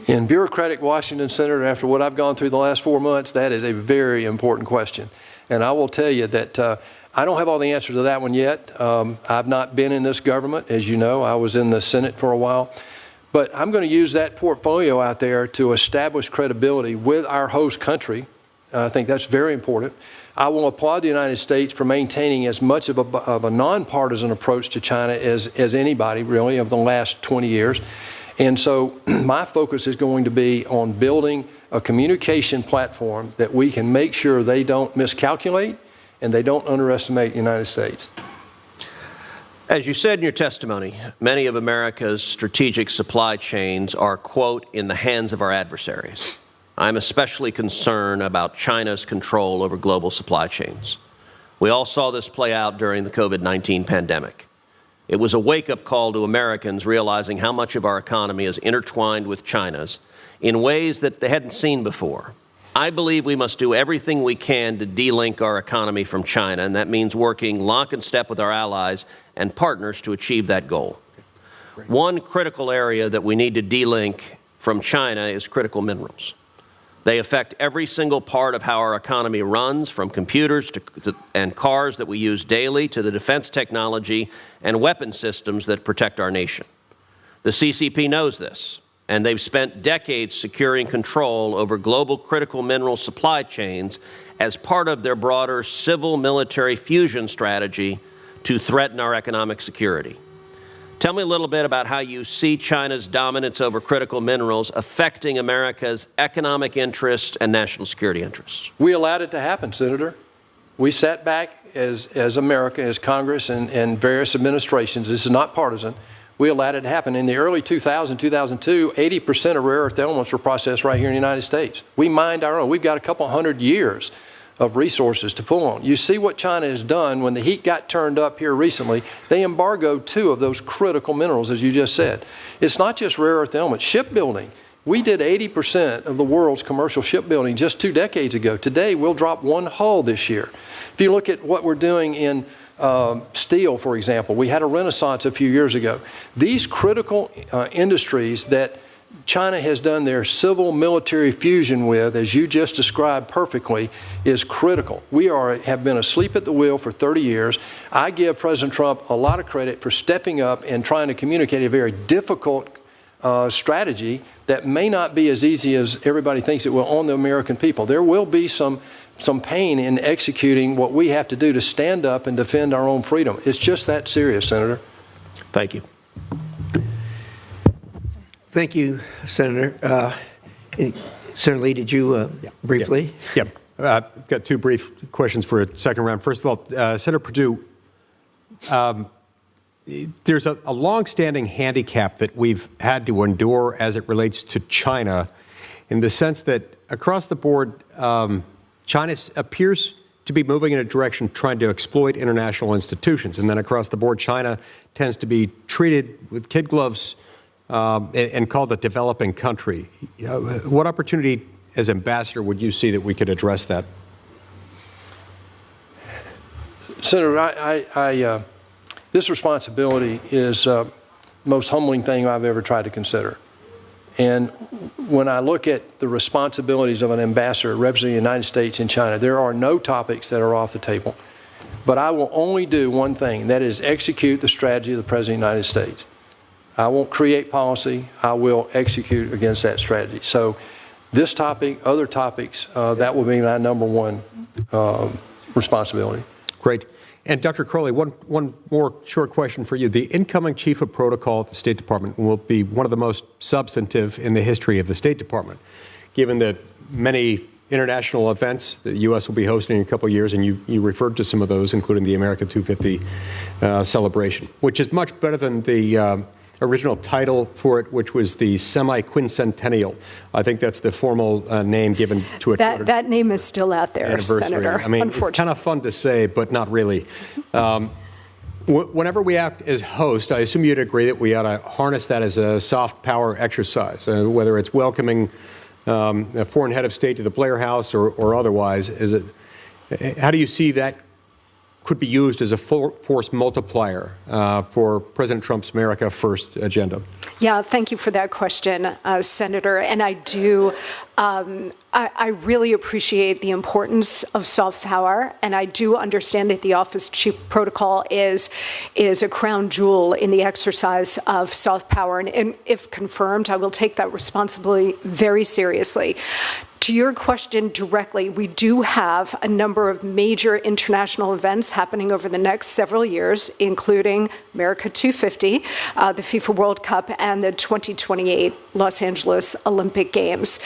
In bureaucratic Washington, Senator, after what I've gone through the last 4 months, that is a very important question. And I will tell you that I don't have all the answers to that one yet. I've not been in this government, as you know. I was in the Senate for a while. But I'm going to use that portfolio out there to establish credibility with our host country. I think that's very important. I will applaud the United States for maintaining as much of a nonpartisan approach to China as anybody, really, of the last 20 years. And so my focus is going to be on building a communication platform that we can make sure they don't miscalculate and they don't underestimate the United States. As you said in your testimony, many of America's strategic supply chains are, quote, in the hands of our adversaries. I'm especially concerned about China's control over global supply chains. We all saw this play out during the COVID-19 pandemic. It was a wake-up call to Americans realizing how much of our economy is intertwined with China's in ways that they hadn't seen before. I believe we must do everything we can to de-link our economy from China, and that means working lock and step with our allies and partners to achieve that goal. One critical area that we need to de-link from China is critical minerals. They affect every single part of how our economy runs, from computers and cars that we use daily to the defense technology and weapon systems that protect our nation. The CCP knows this, and they've spent decades securing control over global critical mineral supply chains as part of their broader civil-military fusion strategy to threaten our economic security. Tell me a little bit about how you see China's dominance over critical minerals affecting America's economic interests and national security interests. We allowed it to happen, Senator. We sat back as America, as Congress and various administrations. This is not partisan. We allowed it to happen. In the early 2002, 80% of rare earth elements were processed right here in the United States. We mined our own. We've got a couple hundred years of resources to pull on. You see what China has done when the heat got turned up here recently. They embargoed 2 of those critical minerals, as you just said. It's not just rare earth elements. Shipbuilding. We did 80% of the world's commercial shipbuilding just 2 decades ago. Today, we'll drop 1 hull this year. If you look at what we're doing in steel, for example, we had a renaissance a few years ago. These critical industries that China has done their civil-military fusion with, as you just described perfectly, is critical. We have been asleep at the wheel for 30 years. I give President Trump a lot of credit for stepping up and trying to communicate a very difficult strategy that may not be as easy as everybody thinks it will on the American people. There will be some pain in executing what we have to do to stand up and defend our own freedom. It's just that serious, Senator. Thank you. Thank you, Senator. Senator Lee, did you briefly? Yeah. I've got 2 brief questions for a second round. First of all, Senator Perdue, there's a long-standing handicap that we've had to endure as it relates to China, in the sense that across the board, China appears to be moving in a direction trying to exploit international institutions. And then across the board, China tends to be treated with kid gloves and called a developing country. What opportunity as ambassador would you see that we could address that? Senator, this responsibility is the most humbling thing I've ever tried to consider. And when I look at the responsibilities of an ambassador representing the United States in China, there are no topics that are off the table. But I will only do one thing, and that is execute the strategy of the President of the United States. I won't create policy. I will execute against that strategy. So this topic, other topics, that will be my #1 responsibility. Great. And Dr. Crowley, one more short question for you. The incoming chief of protocol at the State Department will be one of the most substantive in the history of the State Department, given that many international events the U.S. will be hosting in a couple of years, and you referred to some of those, including the America 250 celebration, which is much better than the original title for it, which was the semi-quincentennial. I think that's the formal name given to it. That name is still out there, Senator. I mean, it's kind of fun to say, but not really. Whenever we act as host, I assume you'd agree that we ought to harness that as a soft power exercise, whether it's welcoming a foreign head of state to the Blair House or otherwise. How do you see that could be used as a force multiplier for President Trump's America First agenda? Yeah, thank you for that question, Senator. And I do, I really appreciate the importance of soft power, and I do understand that the Office of Chief Protocol is a crown jewel in the exercise of soft power. And if confirmed, I will take that responsibility very seriously. To your question directly, we do have a number of major international events happening over the next several years, including America 250, the FIFA World Cup, and the 2028 Los Angeles Olympic Games.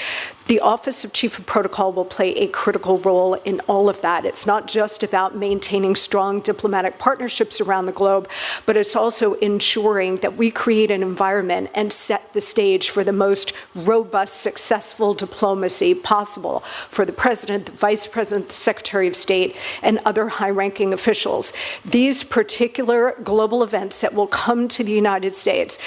The Office of Chief of Protocol will play a critical role in all of that. It's not just about maintaining strong diplomatic partnerships around the globe, but it's also ensuring that we create an environment and set the stage for the most robust, successful diplomacy possible for the President, the Vice President, the Secretary of State, and other high-ranking officials. These particular global events that will come to the United States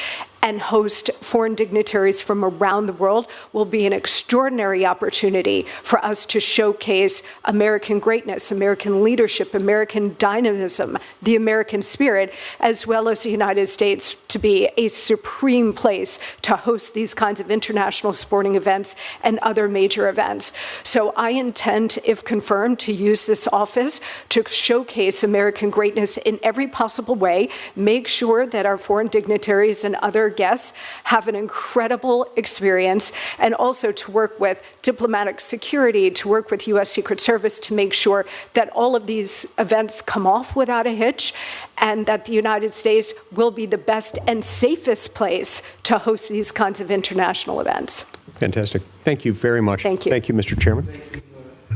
and host foreign dignitaries from around the world will be an extraordinary opportunity for us to showcase American greatness, American leadership, American dynamism, the American spirit, as well as the United States to be a supreme place to host these kinds of international sporting events and other major events. So I intend, if confirmed, to use this office to showcase American greatness in every possible way, make sure that our foreign dignitaries and other guests have an incredible experience, and also to work with diplomatic security, to work with U.S. Secret Service to make sure that all of these events come off without a hitch, and that the United States will be the best and safest place to host these kinds of international events. Fantastic. Thank you very much. Thank you. Thank you, Mr. Chairman.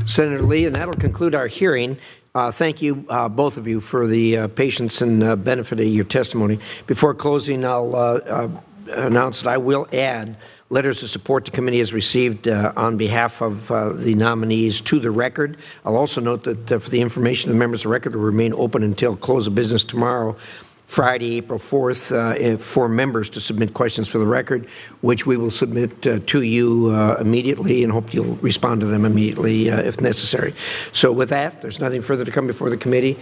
Senator Lee, and that'll conclude our hearing. Thank you, both of you, for the patience and benefit of your testimony. Before closing, I'll announce that I will add letters of support the committee has received on behalf of the nominees to the record. I'll also note that for the information of the members of the record will remain open until close of business tomorrow, Friday, April 4th, for members to submit questions for the record, which we will submit to you immediately, and hope you'll respond to them immediately if necessary. So with that, there's nothing further to come before the committee.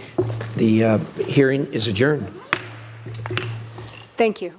The hearing is adjourned. Thank you.